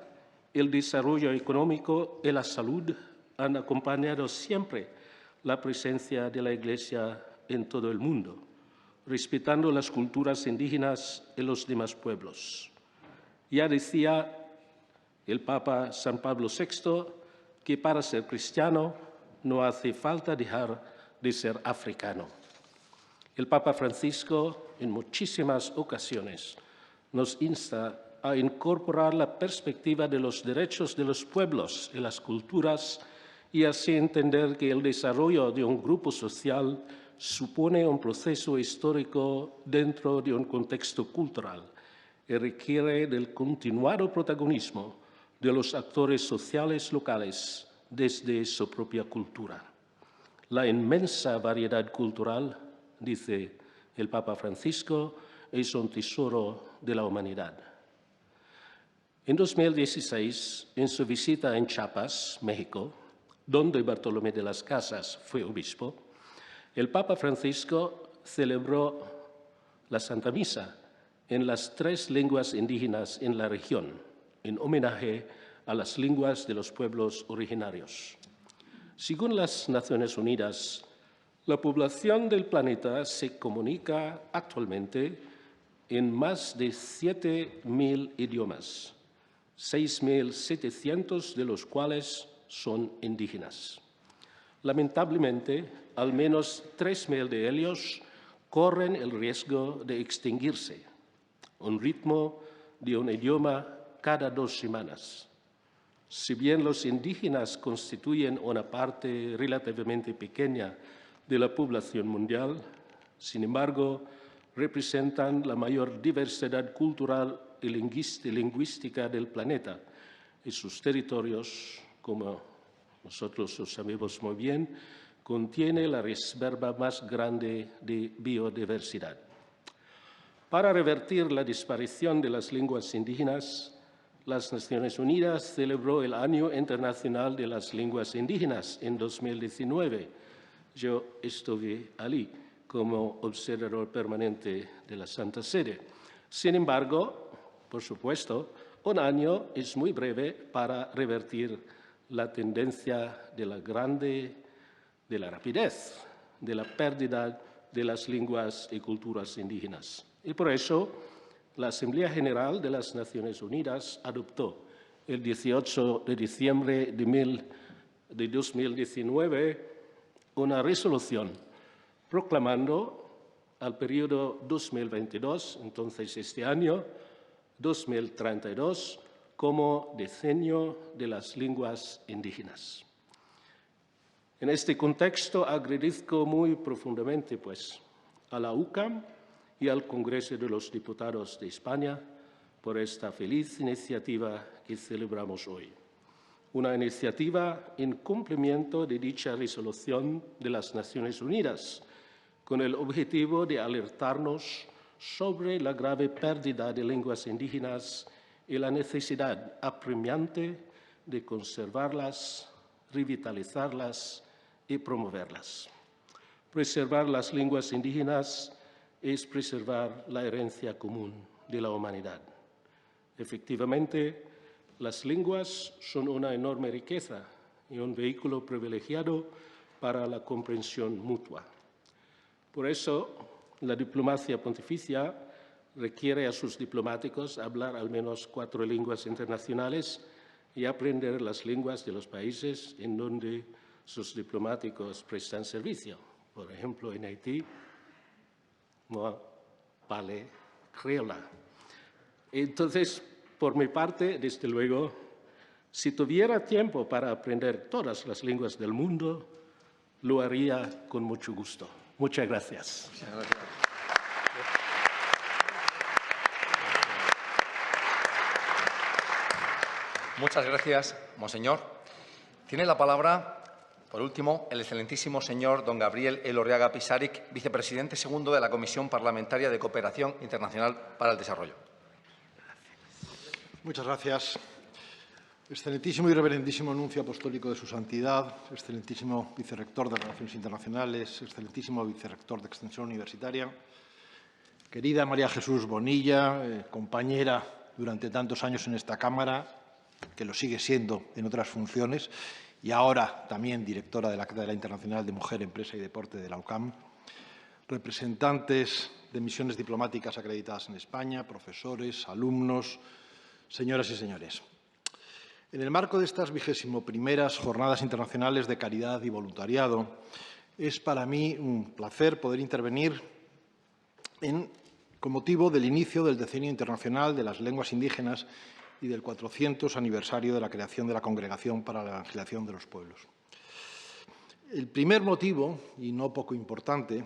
el desarrollo económico y la salud han acompañado siempre la presencia de la Iglesia en todo el mundo, respetando las culturas indígenas y los demás pueblos. Ya decía el Papa San Pablo VI que para ser cristiano no hace falta dejar de ser africano. El Papa Francisco, en muchísimas ocasiones, nos insta a incorporar la perspectiva de los derechos de los pueblos y las culturas y así entender que el desarrollo de un grupo social supone un proceso histórico dentro de un contexto cultural y requiere del continuado protagonismo de los actores sociales locales desde su propia cultura. La inmensa variedad cultural, dice el Papa Francisco, es un tesoro de la humanidad. En 2016, en su visita en Chiapas, México, donde Bartolomé de las Casas fue obispo, el Papa Francisco celebró la Santa Misa en las 3 lenguas indígenas en la región, en homenaje a las lenguas de los pueblos originarios. Según las Naciones Unidas, la población del planeta se comunica actualmente en más de 7.000 idiomas, 6.700 de los cuales son indígenas. Lamentablemente, al menos 3.000 de ellos corren el riesgo de extinguirse, un ritmo de un idioma cada 2 semanas. Si bien los indígenas constituyen una parte relativamente pequeña de la población mundial, sin embargo, representan la mayor diversidad cultural y lingüística del planeta, y sus territorios, como nosotros lo sabemos muy bien, contiene la reserva más grande de biodiversidad. Para revertir la desaparición de las lenguas indígenas, las Naciones Unidas celebró el Año Internacional de las Lenguas Indígenas en 2019. Yo estuve allí como observador permanente de la Santa Sede. Sin embargo, por supuesto, un año es muy breve para revertir la tendencia de la rapidez, de la pérdida de las lenguas y culturas indígenas. Y por eso, la Asamblea General de las Naciones Unidas adoptó el 18 de diciembre de 2019 una resolución proclamando al periodo 2022, entonces este año, 2032, como Decenio de las Lenguas Indígenas. En este contexto agradezco muy profundamente a la UCAM y al Congreso de los Diputados de España por esta feliz iniciativa que celebramos hoy. Una iniciativa en cumplimiento de dicha resolución de las Naciones Unidas, con el objetivo de alertarnos sobre la grave pérdida de lenguas indígenas y la necesidad apremiante de conservarlas, revitalizarlas y promoverlas. Preservar las lenguas indígenas es preservar la herencia común de la humanidad. Efectivamente, las lenguas son una enorme riqueza y un vehículo privilegiado para la comprensión mutua. Por eso, la diplomacia pontificia requiere a sus diplomáticos hablar al menos 4 lenguas internacionales y aprender las lenguas de los países en donde sus diplomáticos prestan servicio. Por ejemplo, en Haití, no vale criolla. Entonces, por mi parte, desde luego, si tuviera tiempo para aprender todas las lenguas del mundo, lo haría con mucho gusto. Muchas gracias. Muchas gracias. Muchas gracias, monseñor. Tiene la palabra, por último, el excelentísimo señor don Gabriel Elorriaga Pisaric, vicepresidente segundo de la Comisión Parlamentaria de Cooperación Internacional para el Desarrollo. Muchas gracias. Excelentísimo y reverendísimo nuncio apostólico de su santidad, excelentísimo vicerrector de Relaciones Internacionales, excelentísimo vicerrector de Extensión Universitaria, querida María Jesús Bonilla, compañera durante tantos años en esta Cámara, que lo sigue siendo en otras funciones, y ahora también directora de la Cátedra Internacional de Mujer, Empresa y Deporte de la UCAM, representantes de misiones diplomáticas acreditadas en España, profesores, alumnos, señoras y señores. En el marco de estas 21ª Jornadas Internacionales de Caridad y Voluntariado, es para mí un placer poder intervenir con motivo del inicio del Decenio Internacional de las Lenguas Indígenas y del 400 aniversario de la creación de la Congregación para la Evangelización de los Pueblos. El primer motivo, y no poco importante,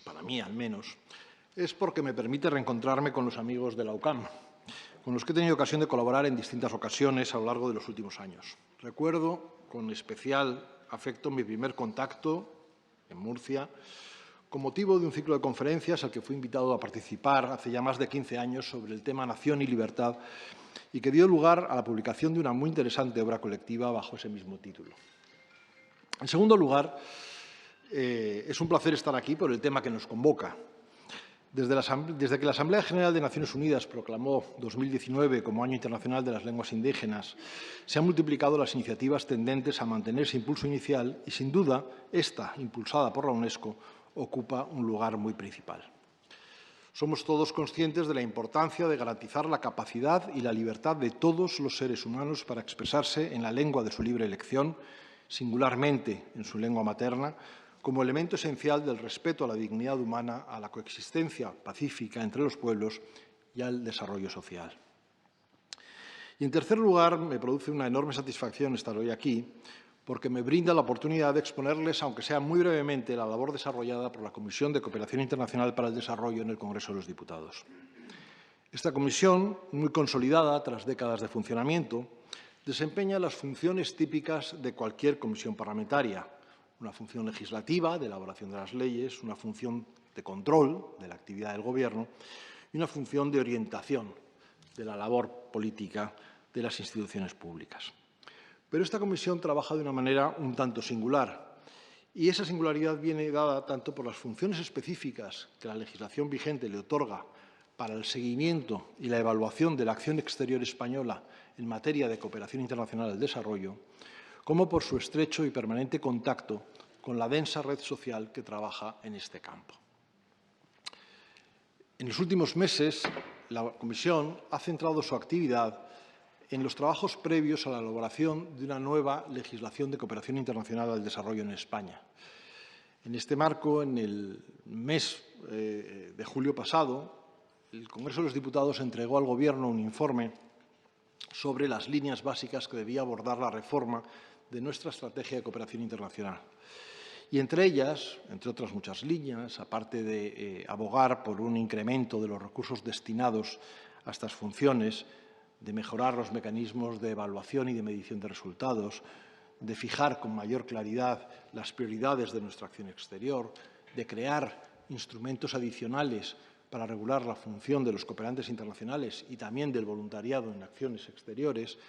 para mí al menos, es porque me permite reencontrarme con los amigos de la UCAM, con los que he tenido ocasión de colaborar en distintas ocasiones a lo largo de los últimos años. Recuerdo con especial afecto mi primer contacto en Murcia, con motivo de un ciclo de conferencias al que fui invitado a participar hace ya más de 15 años sobre el tema Nación y Libertad, y que dio lugar a la publicación de una muy interesante obra colectiva bajo ese mismo título. En segundo lugar, es un placer estar aquí por el tema que nos convoca. Desde que la Asamblea General de Naciones Unidas proclamó 2019 como Año Internacional de las Lenguas Indígenas, se han multiplicado las iniciativas tendentes a mantener ese impulso inicial y, sin duda, esta, impulsada por la UNESCO, ocupa un lugar muy principal. Somos todos conscientes de la importancia de garantizar la capacidad y la libertad de todos los seres humanos para expresarse en la lengua de su libre elección, singularmente en su lengua materna, como elemento esencial del respeto a la dignidad humana, a la coexistencia pacífica entre los pueblos y al desarrollo social. Y, en tercer lugar, me produce una enorme satisfacción estar hoy aquí, porque me brinda la oportunidad de exponerles, aunque sea muy brevemente, la labor desarrollada por la Comisión de Cooperación Internacional para el Desarrollo en el Congreso de los Diputados. Esta comisión, muy consolidada tras décadas de funcionamiento, desempeña las funciones típicas de cualquier comisión parlamentaria: una función legislativa de elaboración de las leyes, una función de control de la actividad del Gobierno y una función de orientación de la labor política de las instituciones públicas. Pero esta comisión trabaja de una manera un tanto singular, y esa singularidad viene dada tanto por las funciones específicas que la legislación vigente le otorga para el seguimiento y la evaluación de la acción exterior española en materia de cooperación internacional al desarrollo, como por su estrecho y permanente contacto con la densa red social que trabaja en este campo. En los últimos meses, la Comisión ha centrado su actividad en los trabajos previos a la elaboración de una nueva legislación de cooperación internacional al desarrollo en España. En este marco, en el mes de julio pasado, el Congreso de los Diputados entregó al Gobierno un informe sobre las líneas básicas que debía abordar la reforma de nuestra estrategia de cooperación internacional. Y entre ellas, entre otras muchas líneas, aparte de abogar por un incremento de los recursos destinados a estas funciones, de mejorar los mecanismos de evaluación y de medición de resultados, de fijar con mayor claridad las prioridades de nuestra acción exterior, de crear instrumentos adicionales para regular la función de los cooperantes internacionales y también del voluntariado en acciones exteriores,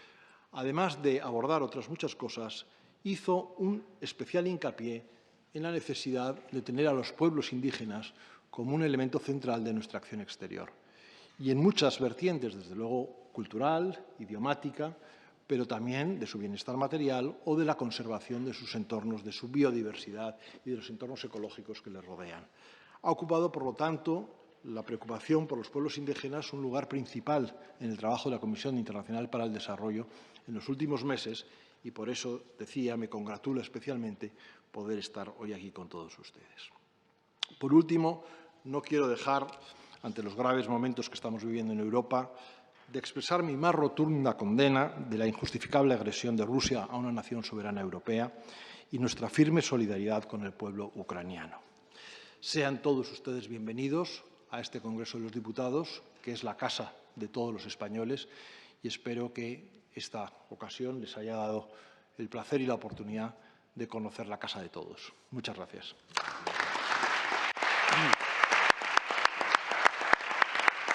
además de abordar otras muchas cosas, hizo un especial hincapié en la necesidad de tener a los pueblos indígenas como un elemento central de nuestra acción exterior. Y en muchas vertientes, desde luego, cultural, idiomática, pero también de su bienestar material o de la conservación de sus entornos, de su biodiversidad y de los entornos ecológicos que les rodean. Ha ocupado, por lo tanto, la preocupación por los pueblos indígenas un lugar principal en el trabajo de la Comisión Internacional para el Desarrollo en los últimos meses y, por eso, decía, me congratula especialmente poder estar hoy aquí con todos ustedes. Por último, no quiero dejar, ante los graves momentos que estamos viviendo en Europa, de expresar mi más rotunda condena de la injustificable agresión de Rusia a una nación soberana europea y nuestra firme solidaridad con el pueblo ucraniano. Sean todos ustedes bienvenidos a este Congreso de los Diputados, que es la casa de todos los españoles, y espero que esta ocasión les haya dado el placer y la oportunidad de conocer la casa de todos. Muchas gracias.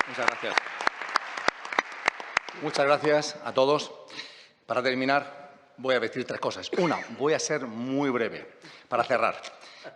Muchas gracias. Muchas gracias a todos. Para terminar, voy a decir tres cosas. Una, voy a ser muy breve para cerrar,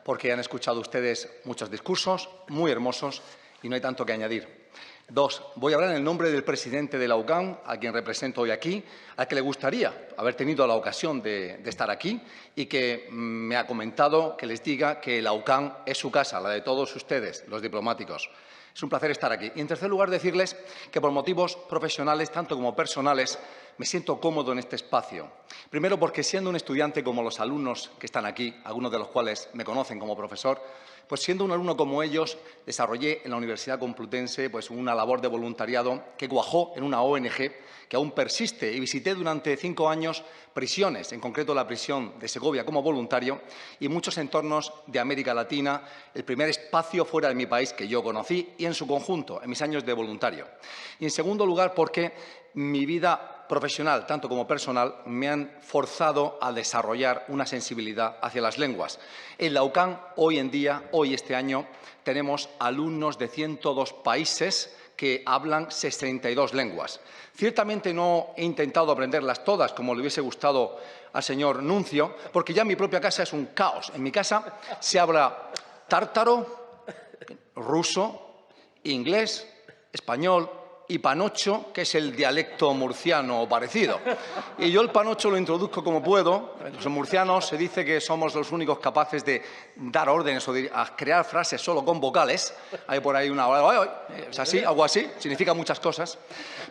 porque han escuchado ustedes muchos discursos muy hermosos y no hay tanto que añadir. Dos, voy a hablar en el nombre del presidente de la UCAM, a quien represento hoy aquí, al que le gustaría haber tenido la ocasión de estar aquí y que me ha comentado que les diga que la UCAM es su casa, la de todos ustedes, los diplomáticos. Es un placer estar aquí. Y, en tercer lugar, decirles que por motivos profesionales, tanto como personales, me siento cómodo en este espacio. Primero, porque siendo un estudiante como los alumnos que están aquí, algunos de los cuales me conocen como profesor, pues siendo un alumno como ellos, desarrollé en la Universidad Complutense pues una labor de voluntariado que cuajó en una ONG que aún persiste y visité durante 5 años prisiones, en concreto la prisión de Segovia como voluntario y muchos entornos de América Latina, el primer espacio fuera de mi país que yo conocí y en su conjunto, en mis años de voluntario. Y en segundo lugar, porque mi vida profesional, tanto como personal, me han forzado a desarrollar una sensibilidad hacia las lenguas. En la UCAM, hoy en día, este año, tenemos alumnos de 102 países que hablan 62 lenguas. Ciertamente no he intentado aprenderlas todas, como le hubiese gustado al señor Nuncio, porque ya en mi propia casa es un caos. En mi casa se habla tártaro, ruso, inglés, español y panocho, que es el dialecto murciano parecido. Y yo el panocho lo introduzco como puedo. Los murcianos se dice que somos los únicos capaces de dar órdenes o de crear frases solo con vocales. Hay por ahí es así, algo así, significa muchas cosas.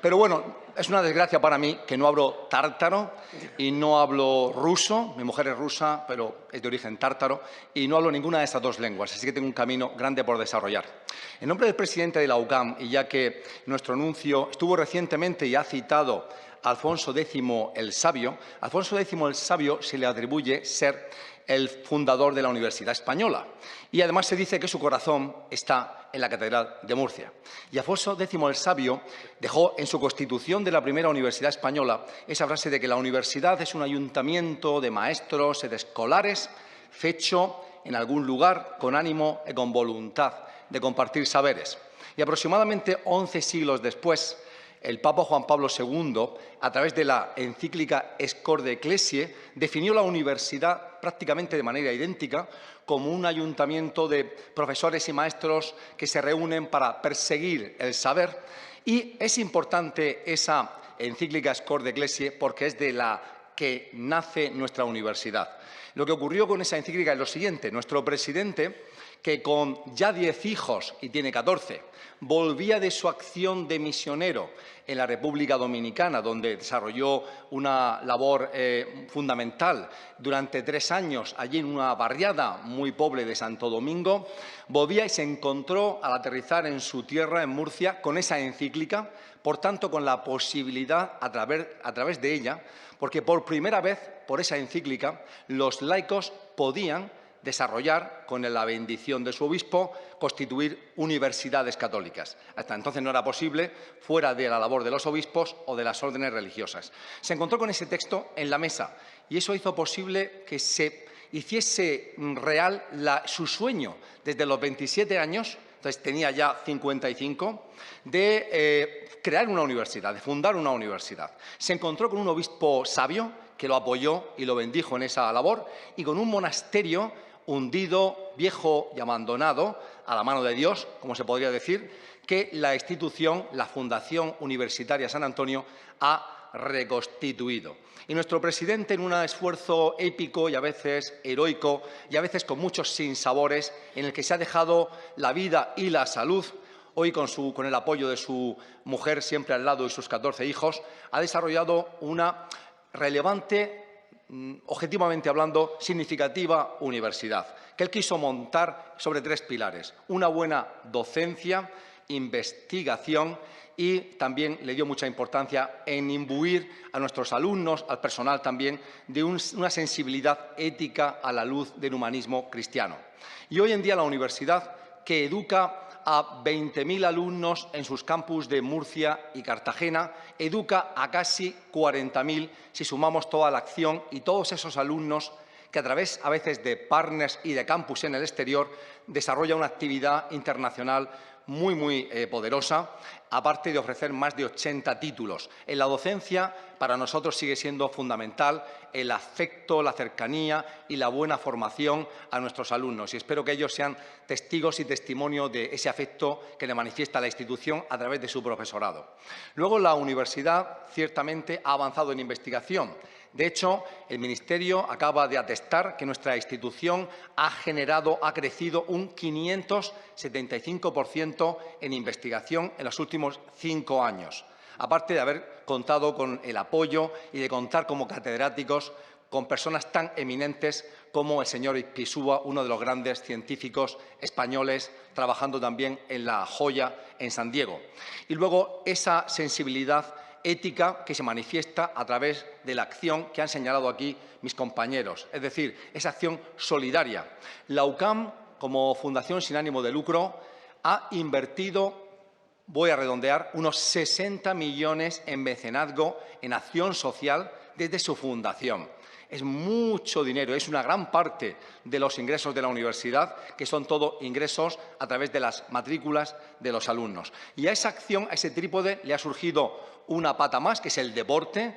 Pero bueno, es una desgracia para mí que no hablo tártaro y no hablo ruso. Mi mujer es rusa, pero es de origen tártaro, y no hablo ninguna de estas dos lenguas, así que tengo un camino grande por desarrollar. En nombre del presidente de la UCAM, y ya que nuestro nuncio estuvo recientemente y ha citado a Alfonso X el Sabio, a Alfonso X el Sabio se le atribuye ser el fundador de la Universidad Española. Y además se dice que su corazón está en la Catedral de Murcia. Y Alfonso X el Sabio dejó en su constitución de la primera Universidad Española esa frase de que la universidad es un ayuntamiento de maestros y de escolares fecho en algún lugar con ánimo y con voluntad de compartir saberes. Y aproximadamente 11 siglos después, el Papa Juan Pablo II, a través de la encíclica Scor Ecclesiae, definió la universidad prácticamente de manera idéntica como un ayuntamiento de profesores y maestros que se reúnen para perseguir el saber. Y es importante esa encíclica Scor Ecclesiae porque es de la que nace nuestra universidad. Lo que ocurrió con esa encíclica es lo siguiente. Nuestro presidente, que con ya 10 hijos, y tiene 14, volvía de su acción de misionero en la República Dominicana, donde desarrolló una labor fundamental durante 3 años, allí en una barriada muy pobre de Santo Domingo, volvía y se encontró al aterrizar en su tierra, en Murcia, con esa encíclica, por tanto, con la posibilidad, a través de ella, porque por primera vez, por esa encíclica, los laicos podían desarrollar, con la bendición de su obispo, constituir universidades católicas. Hasta entonces no era posible, fuera de la labor de los obispos o de las órdenes religiosas. Se encontró con ese texto en la mesa y eso hizo posible que se hiciese real su sueño desde los 27 años, entonces tenía ya 55, de crear una universidad, de fundar una universidad. Se encontró con un obispo sabio que lo apoyó y lo bendijo en esa labor, y con un monasterio hundido, viejo y abandonado, a la mano de Dios, como se podría decir, que la institución, la Fundación Universitaria San Antonio, ha reconstituido. Y nuestro presidente, en un esfuerzo épico y a veces heroico y a veces con muchos sinsabores, en el que se ha dejado la vida y la salud, hoy con el apoyo de su mujer siempre al lado y sus 14 hijos, ha desarrollado una relevante, objetivamente hablando, significativa universidad, que él quiso montar sobre 3 pilares: una buena docencia, investigación, y también le dio mucha importancia en imbuir a nuestros alumnos, al personal también, de una sensibilidad ética a la luz del humanismo cristiano. Y hoy en día la universidad, que educa a 20.000 alumnos en sus campus de Murcia y Cartagena, educa a casi 40.000 si sumamos toda la acción y todos esos alumnos que a través a veces de partners y de campus en el exterior desarrolla una actividad internacional muy poderosa, aparte de ofrecer más de 80 títulos. En la docencia, para nosotros sigue siendo fundamental el afecto, la cercanía y la buena formación a nuestros alumnos. Y espero que ellos sean testigos y testimonio de ese afecto que le manifiesta la institución a través de su profesorado. Luego, la universidad ciertamente ha avanzado en investigación. De hecho, el Ministerio acaba de atestar que nuestra institución ha crecido un 575% en investigación en los últimos 5 años, aparte de haber contado con el apoyo y de contar como catedráticos con personas tan eminentes como el señor Ispizúa, uno de los grandes científicos españoles, trabajando también en La Joya, en San Diego. Y luego esa sensibilidad ética que se manifiesta a través de la acción que han señalado aquí mis compañeros, es decir, esa acción solidaria. La UCAM, como fundación sin ánimo de lucro, ha invertido voy a redondear, unos 60 millones en mecenazgo, en acción social, desde su fundación. Es mucho dinero, es una gran parte de los ingresos de la universidad, que son todo ingresos a través de las matrículas de los alumnos. Y a esa acción, a ese trípode, le ha surgido una pata más, que es el deporte.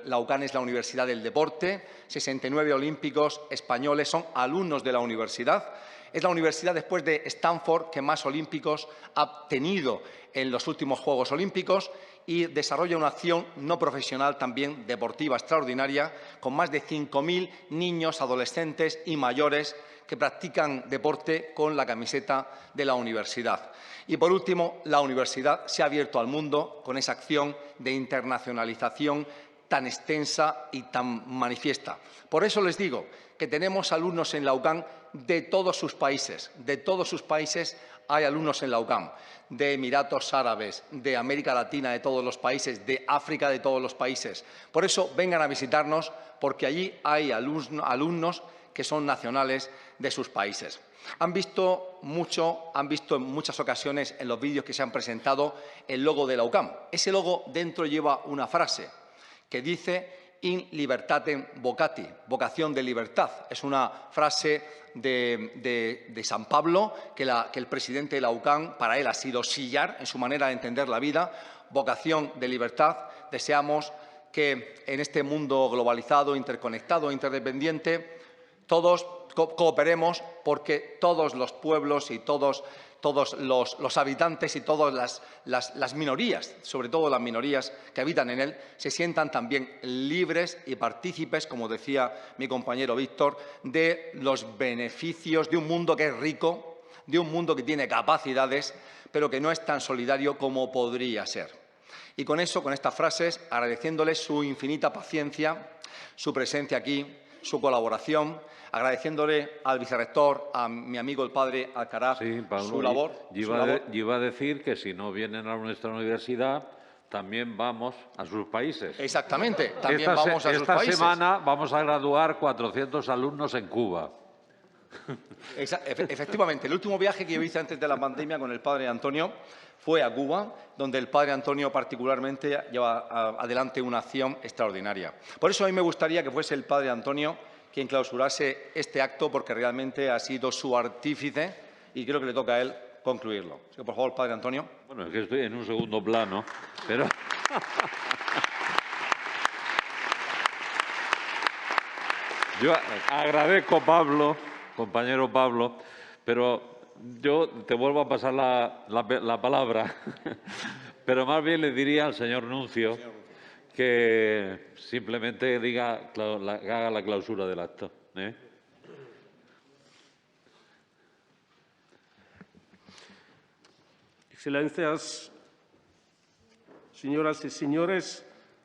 La UCAN es la Universidad del Deporte, 69 olímpicos españoles son alumnos de la universidad. Es la universidad, después de Stanford, que más olímpicos ha tenido en los últimos Juegos Olímpicos, y desarrolla una acción no profesional, también deportiva, extraordinaria, con más de 5.000 niños, adolescentes y mayores que practican deporte con la camiseta de la universidad. Y, por último, la universidad se ha abierto al mundo con esa acción de internacionalización tan extensa y tan manifiesta. Por eso les digo que tenemos alumnos en la UCAN de todos sus países. De todos sus países hay alumnos en la UCAN, de Emiratos Árabes, de América Latina, de todos los países, de África, de todos los países. Por eso vengan a visitarnos, porque allí hay alumnos que son nacionales de sus países. Han visto en muchas ocasiones en los vídeos que se han presentado el logo de la UCAN. Ese logo dentro lleva una frase que dice «In libertatem vocati», vocación de libertad. Es una frase de San Pablo que el presidente de la UCAN, para él ha sido sillar en su manera de entender la vida, vocación de libertad. Deseamos que en este mundo globalizado, interconectado, interdependiente, todos cooperemos porque todos los pueblos y todos los habitantes y todas las minorías, sobre todo las minorías que habitan en él, se sientan también libres y partícipes, como decía mi compañero Víctor, de los beneficios de un mundo que es rico, de un mundo que tiene capacidades, pero que no es tan solidario como podría ser. Y con eso, con estas frases, agradeciéndoles su infinita paciencia, su presencia aquí, su colaboración, agradeciéndole al vicerrector, a mi amigo el padre Alcaraz, su labor. Yo iba a decir que si no vienen a nuestra universidad, también vamos a sus países. Exactamente, también vamos a sus países. Esta semana vamos a graduar 400 alumnos en Cuba. Efectivamente, el último viaje que yo hice antes de la pandemia con el padre Antonio fue a Cuba, donde el padre Antonio particularmente lleva adelante una acción extraordinaria. Por eso a mí me gustaría que fuese el padre Antonio quien clausurase este acto, porque realmente ha sido su artífice y creo que le toca a él concluirlo. Así que, por favor, padre Antonio. Bueno, es que estoy en un segundo plano, pero... Yo agradezco, Pablo, compañero Pablo, pero yo te vuelvo a pasar la palabra, pero más bien le diría al señor Nuncio que simplemente haga la clausura del acto. Excelencias, señoras y señores,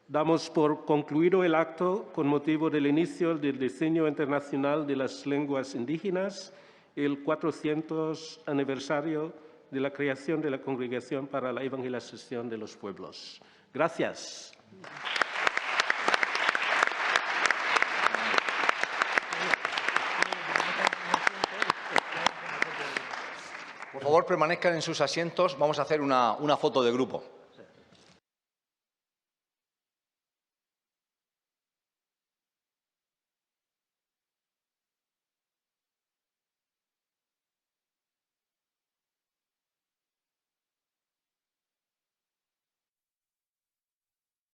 damos por concluido el acto con motivo del inicio del Diseño Internacional de las Lenguas Indígenas, el 400 aniversario de la creación de la Congregación para la Evangelización de los Pueblos. Gracias. Por favor, permanezcan en sus asientos. Vamos a hacer una foto de grupo.